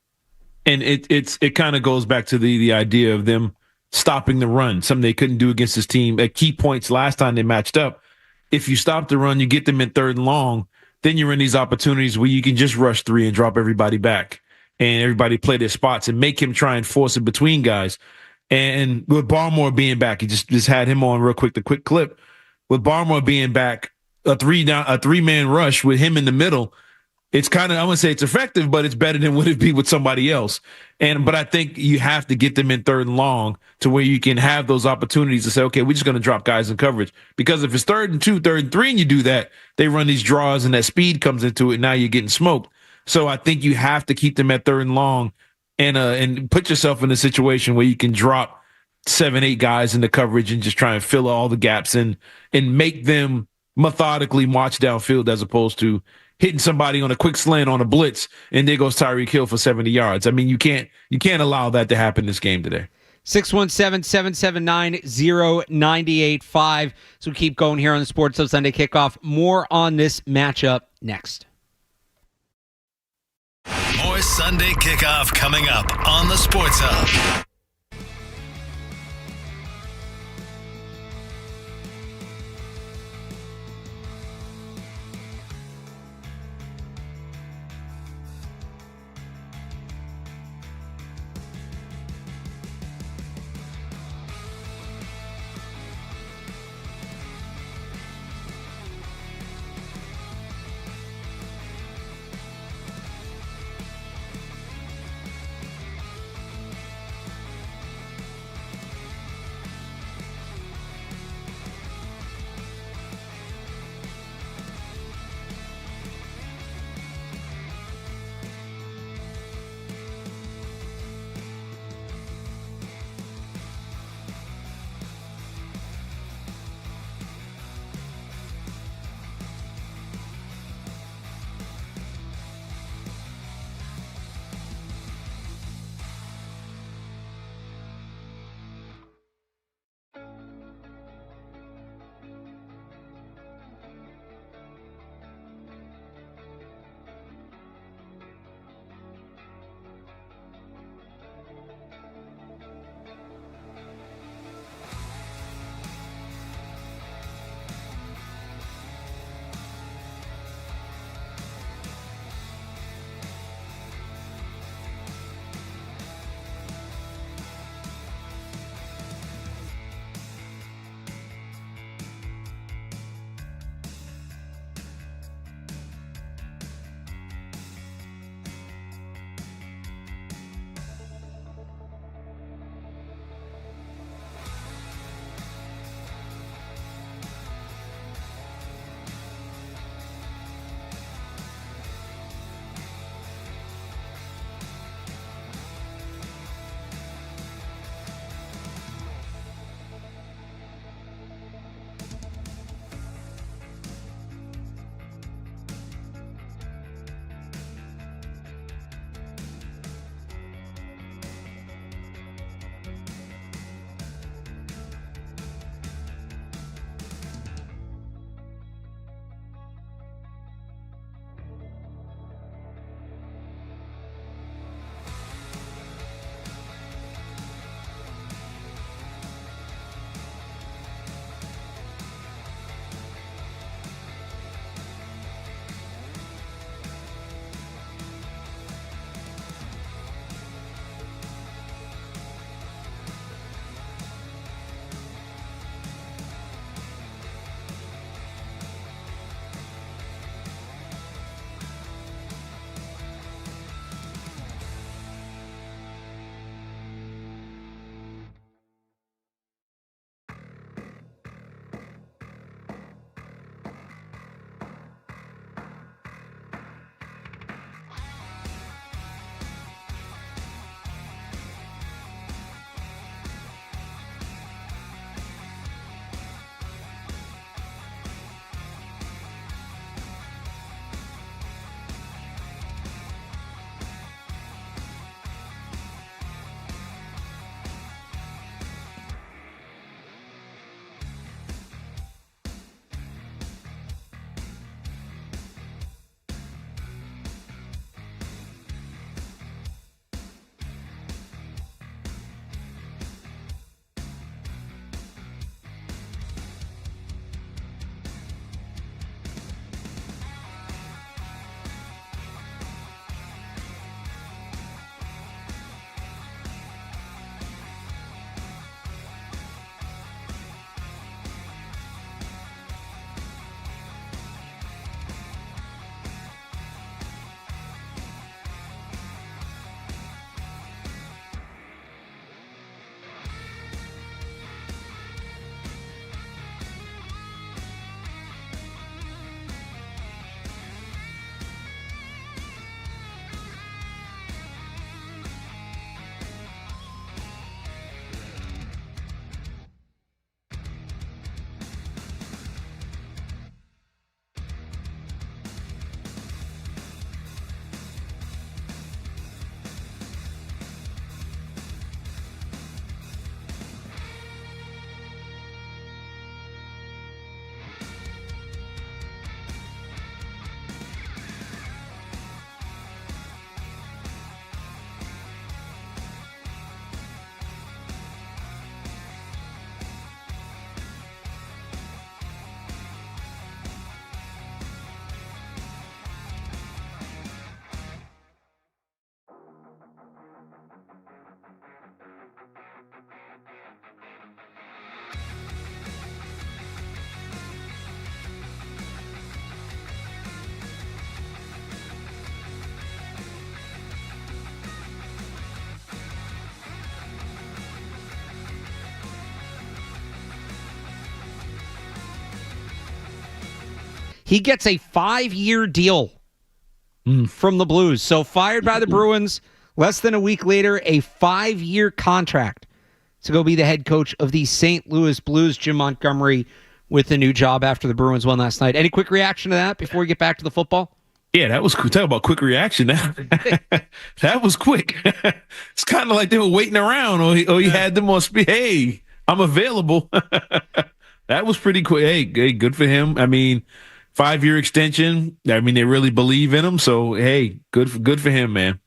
And it kind of goes back to the idea of them stopping the run, something they couldn't do against this team at key points last time they matched up. If you stop the run, you get them in 3rd and long, then you're in these opportunities where you can just rush 3 and drop everybody back and everybody play their spots and make him try and force it between guys. And with Barmore being back, he just had him on real quick, the quick clip. With Barmore being back, a 3-man rush with him in the middle, it's kind of, I wouldn't say it's effective, but it's better than would it be with somebody else. But I think you have to get them in 3rd and long to where you can have those opportunities to say, okay, we're just going to drop guys in coverage. Because if it's 3rd and 2, 3rd and 3, and you do that, they run these draws and that speed comes into it. Now you're getting smoked. So I think you have to keep them at 3rd and long and put yourself in a situation where you can drop 7, 8 guys into coverage and just try and fill all the gaps and make them methodically march downfield as opposed to hitting somebody on a quick slant on a blitz, and there goes Tyreek Hill for 70 yards. I mean, you can't allow that to happen this game today. 617-779-0985. So we keep going here on the Sports Hub Sunday Kickoff. More on this matchup next. More Sunday Kickoff coming up on the Sports Hub. He gets a 5-year deal from the Blues. So fired by the Bruins, less than a week later, a 5-year contract to go be the head coach of the St. Louis Blues. Jim Montgomery with a new job after the Bruins won last night. Any quick reaction to that before we get back to the football? Yeah, that was talk about quick reaction. That was quick. It's kind of like they were waiting around, or he had them on speed. Hey, I'm available. That was pretty quick. Hey, good for him. I mean, 5-year extension. I mean, they really believe in him. So, hey, good for him, man.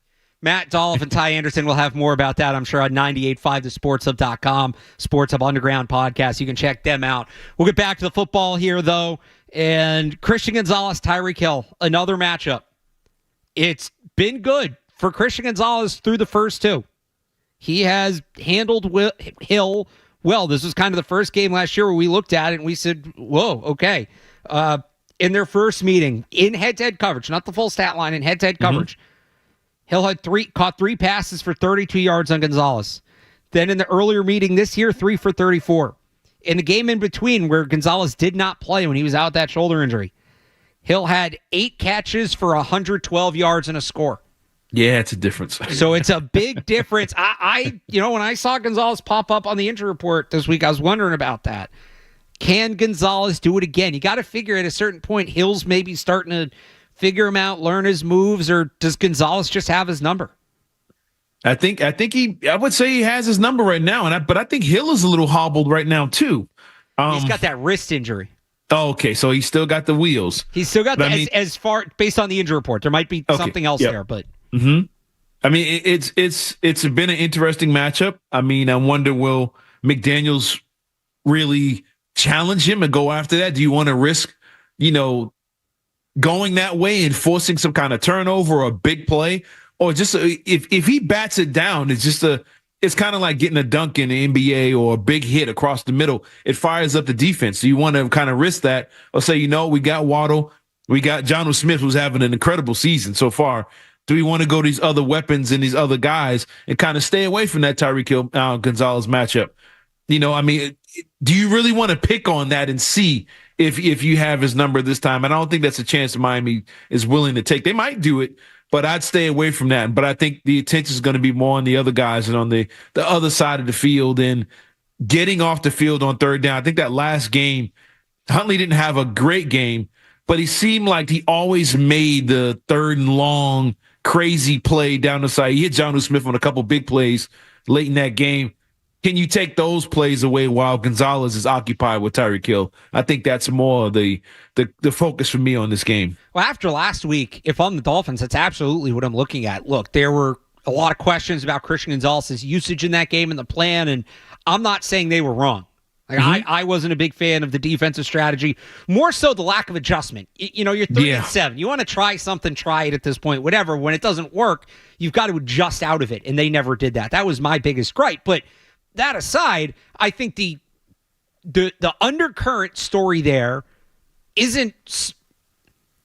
Matt Dolph and Ty Anderson will have more about that, I'm sure, on 98.5thesportshub.com, Sports Hub Underground podcast. You can check them out. We'll get back to the football here, though. And Christian Gonzalez, Tyreek Hill, another matchup. It's been good for Christian Gonzalez through the first two. He has handled Hill well. This was kind of the first game last year where we looked at it and we said, whoa, okay. In their first meeting, in head-to-head coverage, not the full stat line, in head-to-head coverage, Hill had caught 3 passes for 32 yards on Gonzalez. Then in the earlier meeting this year, 3 for 34. In the game in between where Gonzalez did not play when he was out with that shoulder injury, Hill had 8 catches for 112 yards and a score. Yeah, it's a difference. So it's a big difference. I when I saw Gonzalez pop up on the injury report this week, I was wondering about that. Can Gonzalez do it again? You got to figure at a certain point, Hill's maybe starting to figure him out, learn his moves, or does Gonzalez just have his number? I would say he has his number right now, but I think Hill is a little hobbled right now too. He's got that wrist injury. Oh, okay, so he's still got the wheels. He's still got as far based on the injury report. There might be something else there, but I mean, it's been an interesting matchup. I mean, I wonder, will McDaniels really challenge him and go after that? Do you want to risk, going that way and forcing some kind of turnover or a big play? Or just if he bats it down, it's kind of like getting a dunk in the NBA or a big hit across the middle. It fires up the defense. So you want to kind of risk that or say, we got Waddle. We got Jonnu Smith, who's having an incredible season so far. Do we want to go these other weapons and these other guys and kind of stay away from that Tyreek Hill Gonzalez matchup? Do you really want to pick on that and see if you have his number this time? And I don't think that's a chance Miami is willing to take. They might do it, but I'd stay away from that. But I think the attention is going to be more on the other guys and on the other side of the field and getting off the field on third down. I think that last game, Huntley didn't have a great game, but he seemed like he always made the third and long crazy play down the side. He hit Jonnu Smith on a couple big plays late in that game. Can you take those plays away while Gonzalez is occupied with Tyreek Hill? I think that's more the focus for me on this game. Well, after last week, if I'm the Dolphins, that's absolutely what I'm looking at. Look, there were a lot of questions about Christian Gonzalez's usage in that game and the plan, and I'm not saying they were wrong. I wasn't a big fan of the defensive strategy, more so the lack of adjustment. You're 3-7. You want to try something, try it at this point, whatever. When it doesn't work, you've got to adjust out of it, and they never did that. That was my biggest gripe, but that aside, I think the undercurrent story there it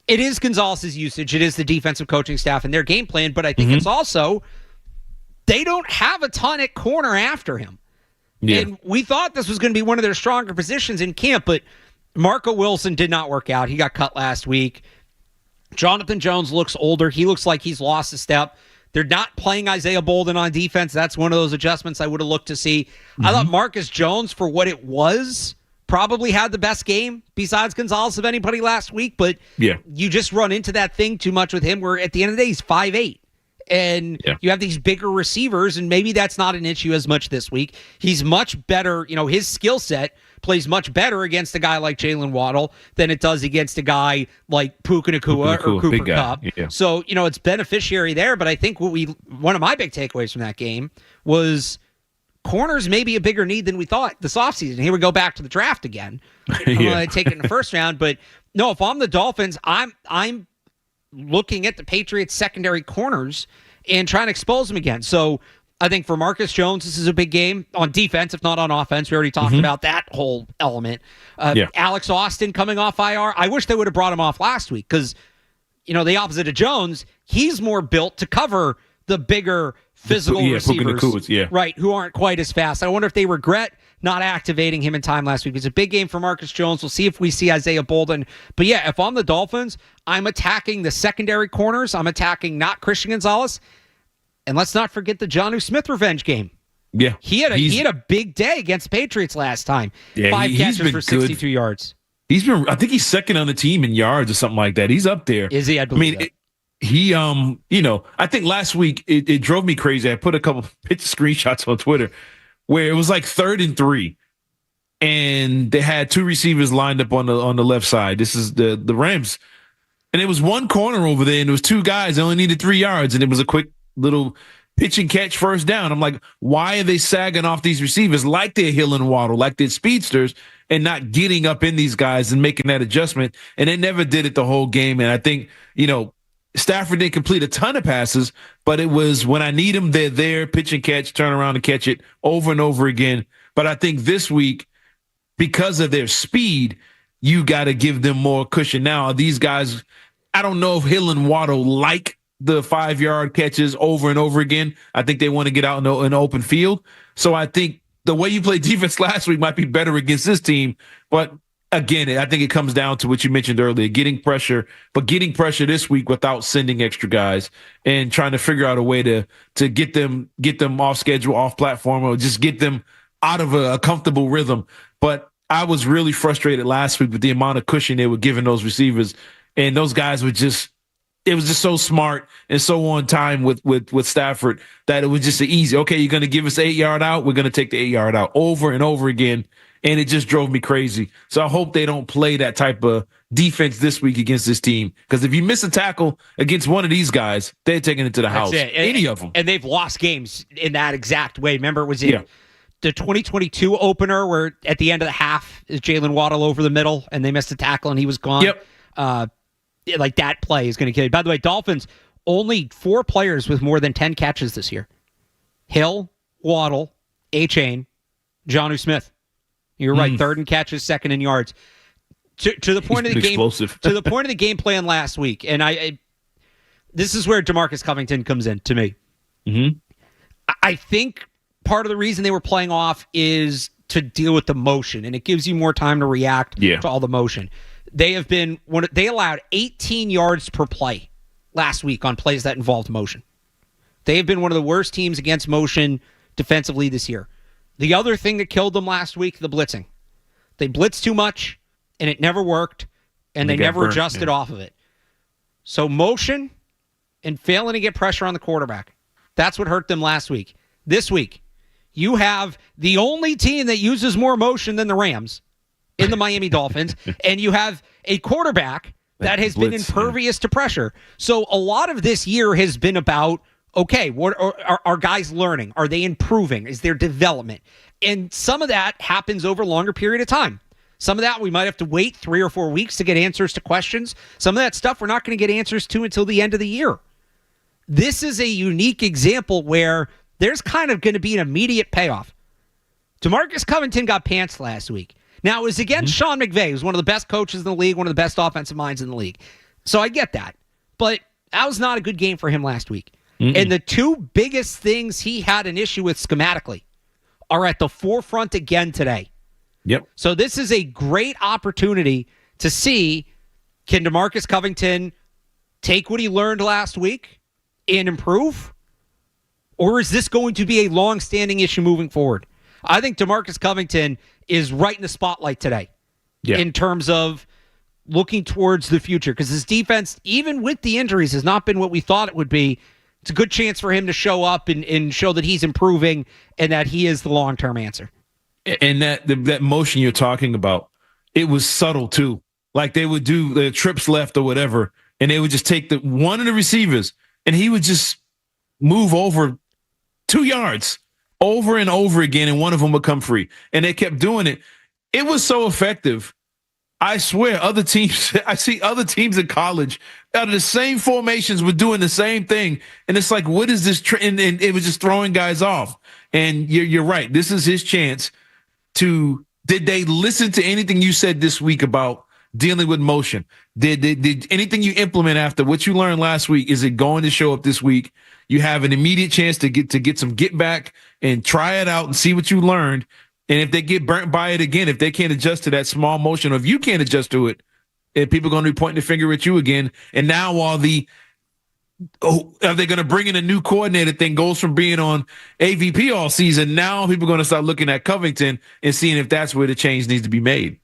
is Gonzalez's usage. It is the defensive coaching staff and their game plan, but I think it's also they don't have a ton at corner after him. Yeah. And we thought this was going to be one of their stronger positions in camp, but Marco Wilson did not work out. He got cut last week. Jonathan Jones looks older. He looks like he's lost a step. They're not playing Isaiah Bolden on defense. That's one of those adjustments I would have looked to see. I thought Marcus Jones, for what it was, probably had the best game besides Gonzalez of anybody last week. But you just run into that thing too much with him where at the end of the day, he's 5'8". And you have these bigger receivers, and maybe that's not an issue as much this week. He's much better. His skill set plays much better against a guy like Jalen Waddle than it does against a guy like Puka Nacua or Cooper Kupp. Yeah. So, it's beneficiary there. But I think one of my big takeaways from that game was corners may be a bigger need than we thought this offseason. Here we go back to the draft again. Take it in the first round. But no, if I'm the Dolphins, I'm looking at the Patriots secondary corners and trying to expose them again. So I think for Marcus Jones, this is a big game on defense, if not on offense. We already talked about that whole element. Alex Austin coming off IR. I wish they would have brought him off last week because, the opposite of Jones, he's more built to cover the bigger physical receivers, right, who aren't quite as fast. I wonder if they regret not activating him in time last week. It's a big game for Marcus Jones. We'll see if we see Isaiah Bolden. But yeah, if I'm the Dolphins, I'm attacking the secondary corners. I'm attacking not Christian Gonzalez. And let's not forget the Jonnu Smith revenge game. Yeah. He had a big day against Patriots last time. Yeah, 5 catches for good. 62 yards. I think he's second on the team in yards or something like that. He's up there. Is he? I believe that. I think last week it drove me crazy. I put a couple picture screenshots on Twitter where it was like 3rd and 3, and they had 2 receivers lined up on the left side. This is the Rams, and it was one corner over there, and there was 2 guys. They only needed 3 yards, and it was a quick little pitch and catch first down. I'm like, why are they sagging off these receivers like they're Hill and Waddle, like they're speedsters, and not getting up in these guys and making that adjustment? And they never did it the whole game. And I think, Stafford didn't complete a ton of passes, but it was when I need them, they're there, pitch and catch, turn around and catch it over and over again. But I think this week, because of their speed, you got to give them more cushion. Now, these guys, I don't know if Hill and Waddle like the 5-yard catches over and over again. I think they want to get out in an open field. So I think the way you played defense last week might be better against this team. But again, I think it comes down to what you mentioned earlier, getting pressure this week without sending extra guys and trying to figure out a way to get them off schedule, off platform, or just get them out of a comfortable rhythm. But I was really frustrated last week with the amount of cushion they were giving those receivers, and those guys were it was just so smart and so on time with Stafford that it was just easy. Okay, you're going to give us 8-yard out. We're going to take the 8-yard out over and over again. And it just drove me crazy. So I hope they don't play that type of defense this week against this team. Because if you miss a tackle against one of these guys, they're taking it to the house. Any of them. And they've lost games in that exact way. Remember, it was in the 2022 opener where at the end of the half is Jalen Waddle over the middle and they missed a tackle and he was gone. Yep. Like that play is going to kill you. By the way, Dolphins, only 4 players with more than 10 catches this year. Hill, Waddle, A-Chain, Jonnu Smith. You're right. 3rd in catches, 2nd in yards. To the point of the game, explosive. to the point of the game plan last week, and this is where DeMarcus Covington comes in to me. Mm-hmm. I think part of the reason they were playing off is to deal with the motion, and it gives you more time to react to all the motion. They have been they allowed 18 yards per play last week on plays that involved motion. They have been one of the worst teams against motion defensively this year. The other thing that killed them last week, the blitzing. They blitzed too much, and it never worked, and they never adjusted off of it. So motion and failing to get pressure on the quarterback. That's what hurt them last week. This week, you have the only team that uses more motion than the Rams in the Miami Dolphins, and you have a quarterback that has been impervious to pressure. So a lot of this year has been about, okay, what are guys learning? Are they improving? Is there development? And some of that happens over a longer period of time. Some of that we might have to wait 3 or 4 weeks to get answers to questions. Some of that stuff we're not going to get answers to until the end of the year. This is a unique example where there's kind of going to be an immediate payoff. DeMarcus Covington got pants last week. Now, it was against Sean McVay, who's one of the best coaches in the league, one of the best offensive minds in the league. So I get that. But that was not a good game for him last week. And the 2 biggest things he had an issue with schematically are at the forefront again today. Yep. So this is a great opportunity to see, can DeMarcus Covington take what he learned last week and improve? Or is this going to be a long-standing issue moving forward? I think DeMarcus Covington is right in the spotlight today in terms of looking towards the future, because his defense, even with the injuries, has not been what we thought it would be. It's a good chance for him to show up and show that he's improving and that he is the long-term answer. And that motion you're talking about, it was subtle too. Like they would do the trips left or whatever, and they would just take one of the receivers, and he would just move over 2 yards over and over again, and one of them would come free. And they kept doing it. It was so effective. I swear, other teams, I see other teams in college out of the same formations were doing the same thing. And it's like, what is this? And it was just throwing guys off. And you're right. This is his chance to, did they listen to anything you said this week about dealing with motion? Did anything you implement after what you learned last week, is it going to show up this week? You have an immediate chance to get some get back and try it out and see what you learned. And if they get burnt by it again, if they can't adjust to that small motion, or if you can't adjust to it, and people are going to be pointing the finger at you again. And now are they going to bring in a new coordinator thing goes from being on AVP all season? Now people are going to start looking at Covington and seeing if that's where the change needs to be made.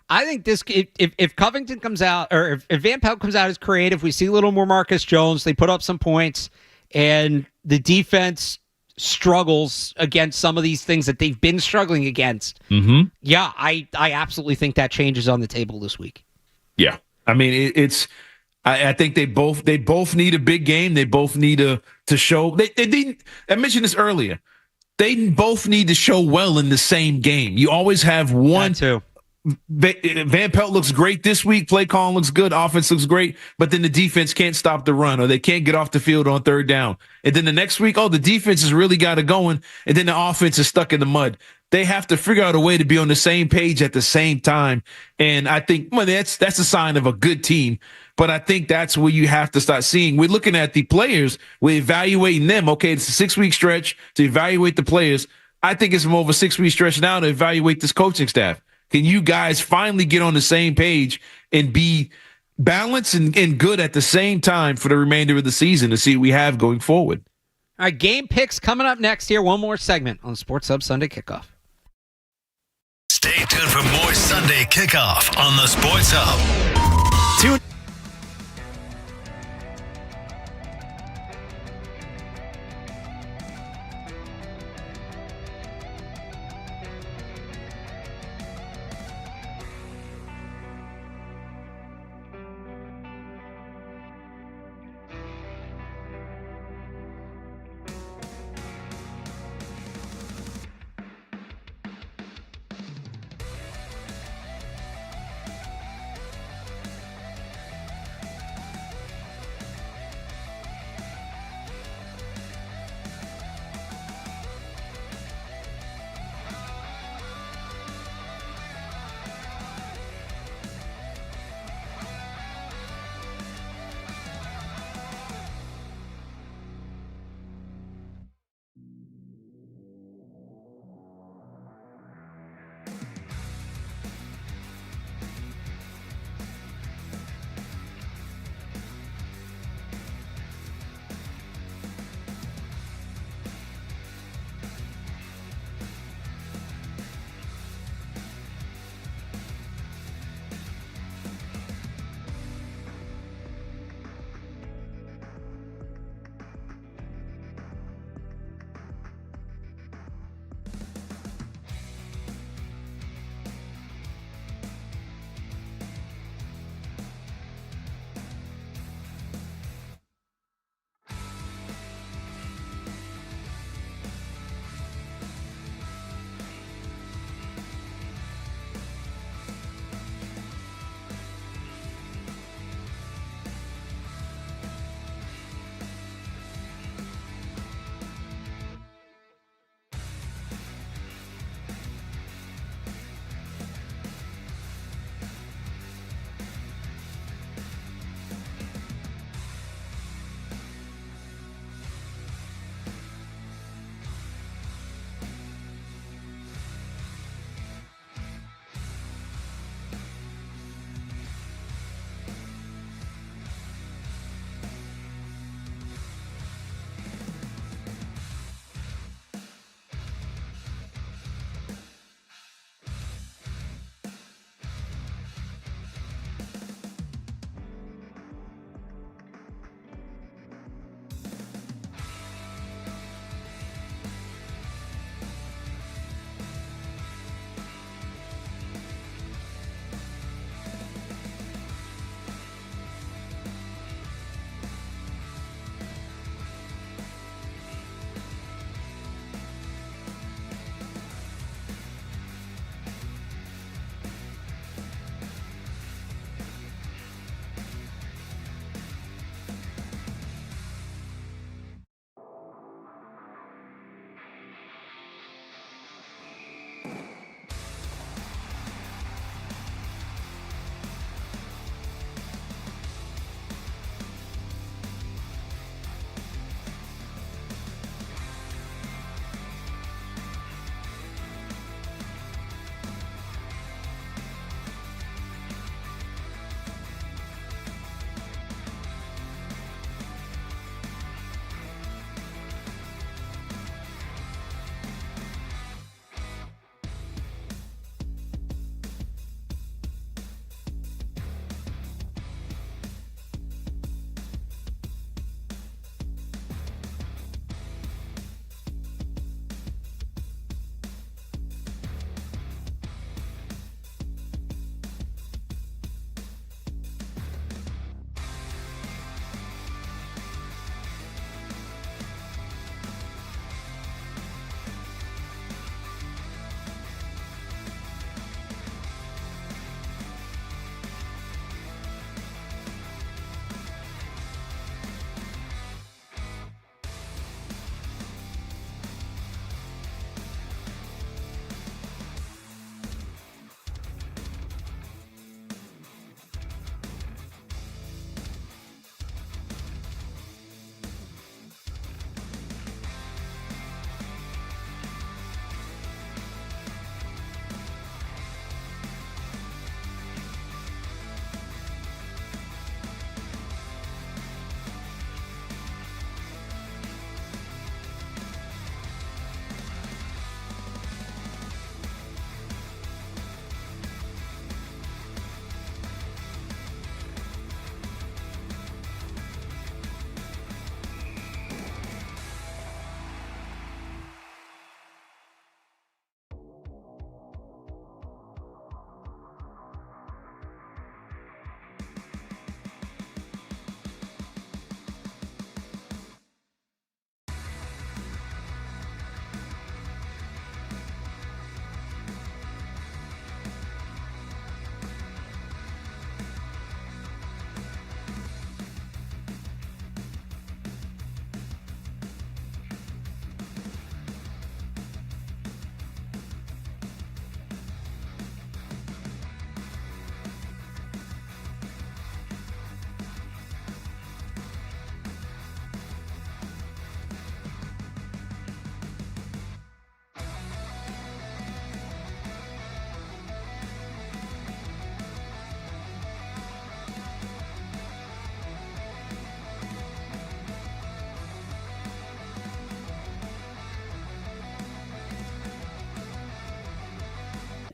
I think this if Covington comes out, or if Van Pelt comes out as creative, we see a little more Marcus Jones. They put up some points, and the defense struggles against some of these things that they've been struggling against. Mm-hmm. Yeah, I absolutely think that change is on the table this week. Yeah, I mean I think they both need a big game. They both need to show. I mentioned this earlier. They both need to show well in the same game. You always have one. Too. Van Pelt looks great this week. Play calling looks good. Offense looks great. But then the defense can't stop the run, or they can't get off the field on third down. And then the next week, the defense has really got it going. And then the offense is stuck in the mud. They have to figure out a way to be on the same page at the same time. And I think that's a sign of a good team. But I think that's where you have to start seeing. We're looking at the players. We're evaluating them. Okay, it's a 6-week stretch to evaluate the players. I think it's more of a 6-week stretch now to evaluate this coaching staff. Can you guys finally get on the same page and be balanced and good at the same time for the remainder of the season to see what we have going forward? All right, game picks coming up next here. One more segment on Sports Hub Sunday Kickoff. Stay tuned for more Sunday Kickoff on the Sports Hub. Tune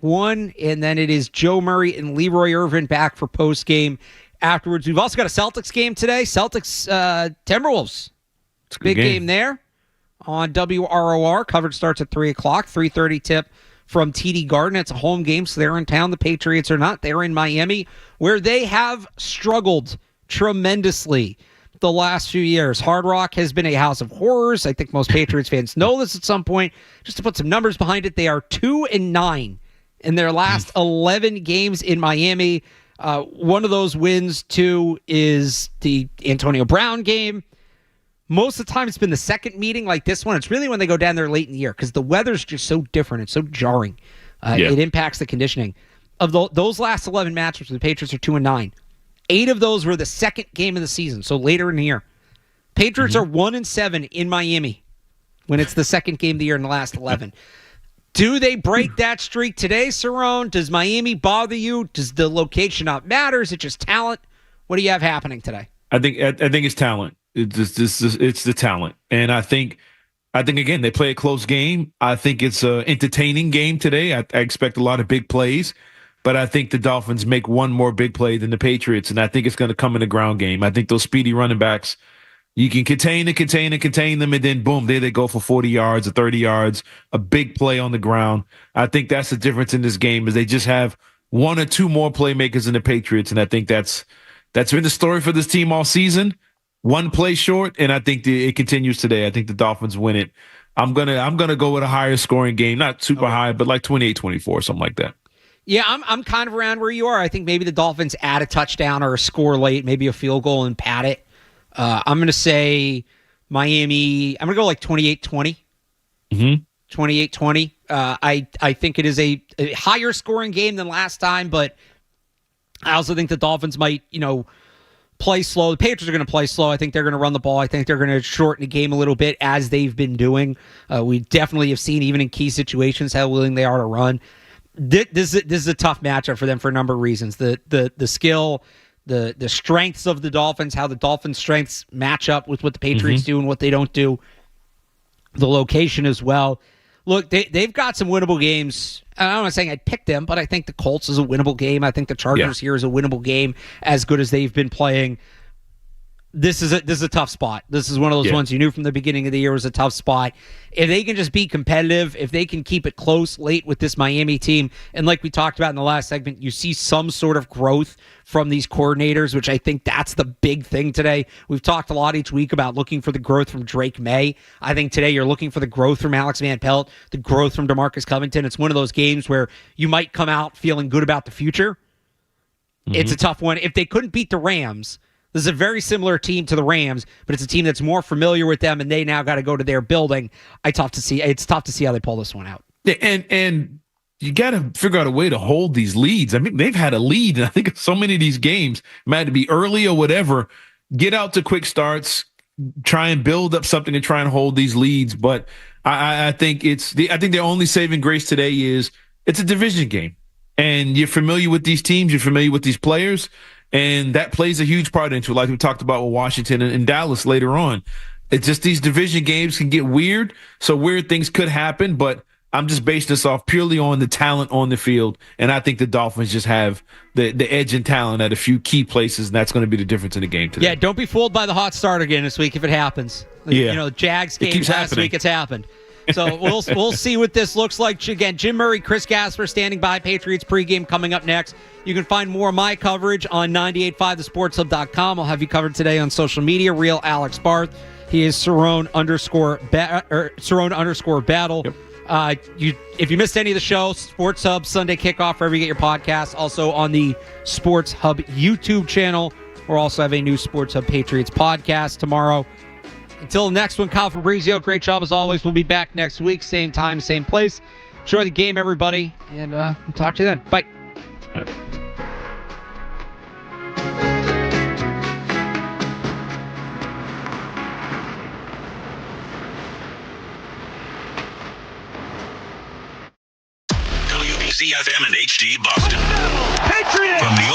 1, and then it is Joe Murray and Leroy Irvin back for post-game afterwards. We've also got a Celtics game today. Celtics, Timberwolves. It's a big game there on WROR. Coverage starts at 3 o'clock, 3:30 tip from TD Garden. It's a home game, so they're in town. The Patriots are not. They're in Miami, where they have struggled tremendously the last few years. Hard Rock has been a house of horrors. I think most Patriots fans know this at some point. Just to put some numbers behind it, they are 2-9 in their last 11 games in Miami. One of those wins, too, is the Antonio Brown game. Most of the time, it's been the second meeting like this one. It's really when they go down there late in the year because the weather's just so different and so jarring. It impacts the conditioning. Of those last 11 matchups, the Patriots are 2-9. 8 of those were the second game of the season, so later in the year. Patriots are 1-7 in Miami when it's the second game of the year in the last 11. Do they break that streak today, Cerrone? Does Miami bother you? Does the location not matter? Is it just talent? What do you have happening today? I think it's talent. It's the talent, and I think again they play a close game. I think it's an entertaining game today. I expect a lot of big plays. But I think the Dolphins make one more big play than the Patriots, and I think it's going to come in the ground game. I think those speedy running backs, you can contain them, and then boom, there they go for 40 yards or 30 yards, a big play on the ground. I think that's the difference in this game is they just have one or two more playmakers than the Patriots, and I think that's been the story for this team all season. One play short, and I think it continues today. I think the Dolphins win it. I'm gonna go with a higher scoring game, not super high, but like 28-24, something like that. Yeah, I'm kind of around where you are. I think maybe the Dolphins add a touchdown or a score late, maybe a field goal and pad it. I'm going to say Miami, I'm going to go like 28-20. 28-20. I think it is a higher scoring game than last time, but I also think the Dolphins might, play slow. The Patriots are going to play slow. I think they're going to run the ball. I think they're going to shorten the game a little bit as they've been doing. We definitely have seen, even in key situations, how willing they are to run. This is a tough matchup for them for a number of reasons. The skill, the strengths of the Dolphins, how the Dolphins' strengths match up with what the Patriots do and what they don't do. The location as well. Look, they've got some winnable games. I'm not saying I'd pick them, but I think the Colts is a winnable game. I think the Chargers here is a winnable game, as good as they've been playing. This is a tough spot. This is one of those ones you knew from the beginning of the year was a tough spot. If they can just be competitive, if they can keep it close late with this Miami team, and like we talked about in the last segment, you see some sort of growth from these coordinators, which I think that's the big thing today. We've talked a lot each week about looking for the growth from Drake Maye. I think today you're looking for the growth from Alex Van Pelt, the growth from DeMarcus Covington. It's one of those games where you might come out feeling good about the future. It's a tough one. If they couldn't beat the Rams, this is a very similar team to the Rams, but it's a team that's more familiar with them, and they now got to go to their building. It's tough to see how they pull this one out. Yeah, and you got to figure out a way to hold these leads. I mean, they've had a lead, and I think so many of these games might be early or whatever. Get out to quick starts, try and build up something and try and hold these leads. But I think their only saving grace today is it's a division game, and you're familiar with these teams, you're familiar with these players. And that plays a huge part into it, like we talked about with Washington and Dallas later on. It's just these division games can get weird, so weird things could happen, but I'm just basing this off purely on the talent on the field, and I think the Dolphins just have the edge and talent at a few key places, and that's going to be the difference in the game today. Yeah, don't be fooled by the hot start again this week if it happens. Jags game last week, it's happened. So we'll see what this looks like. Again, Jim Murray, Chris Gasper standing by. Patriots pregame coming up next. You can find more of my coverage on 98.5thesportshub.com. I'll have you covered today on social media. Real Alex Barth. He is Cerrone _ battle. Yep. If you missed any of the show, Sports Hub Sunday Kickoff, wherever you get your podcasts. Also on the Sports Hub YouTube channel. We'll also have a new Sports Hub Patriots podcast tomorrow. Until the next one, Kyle Fabrizio, great job as always. We'll be back next week, same time, same place. Enjoy the game, everybody, and we'll talk to you then. Bye. WBC-FM and HD Boston. Patriots! From the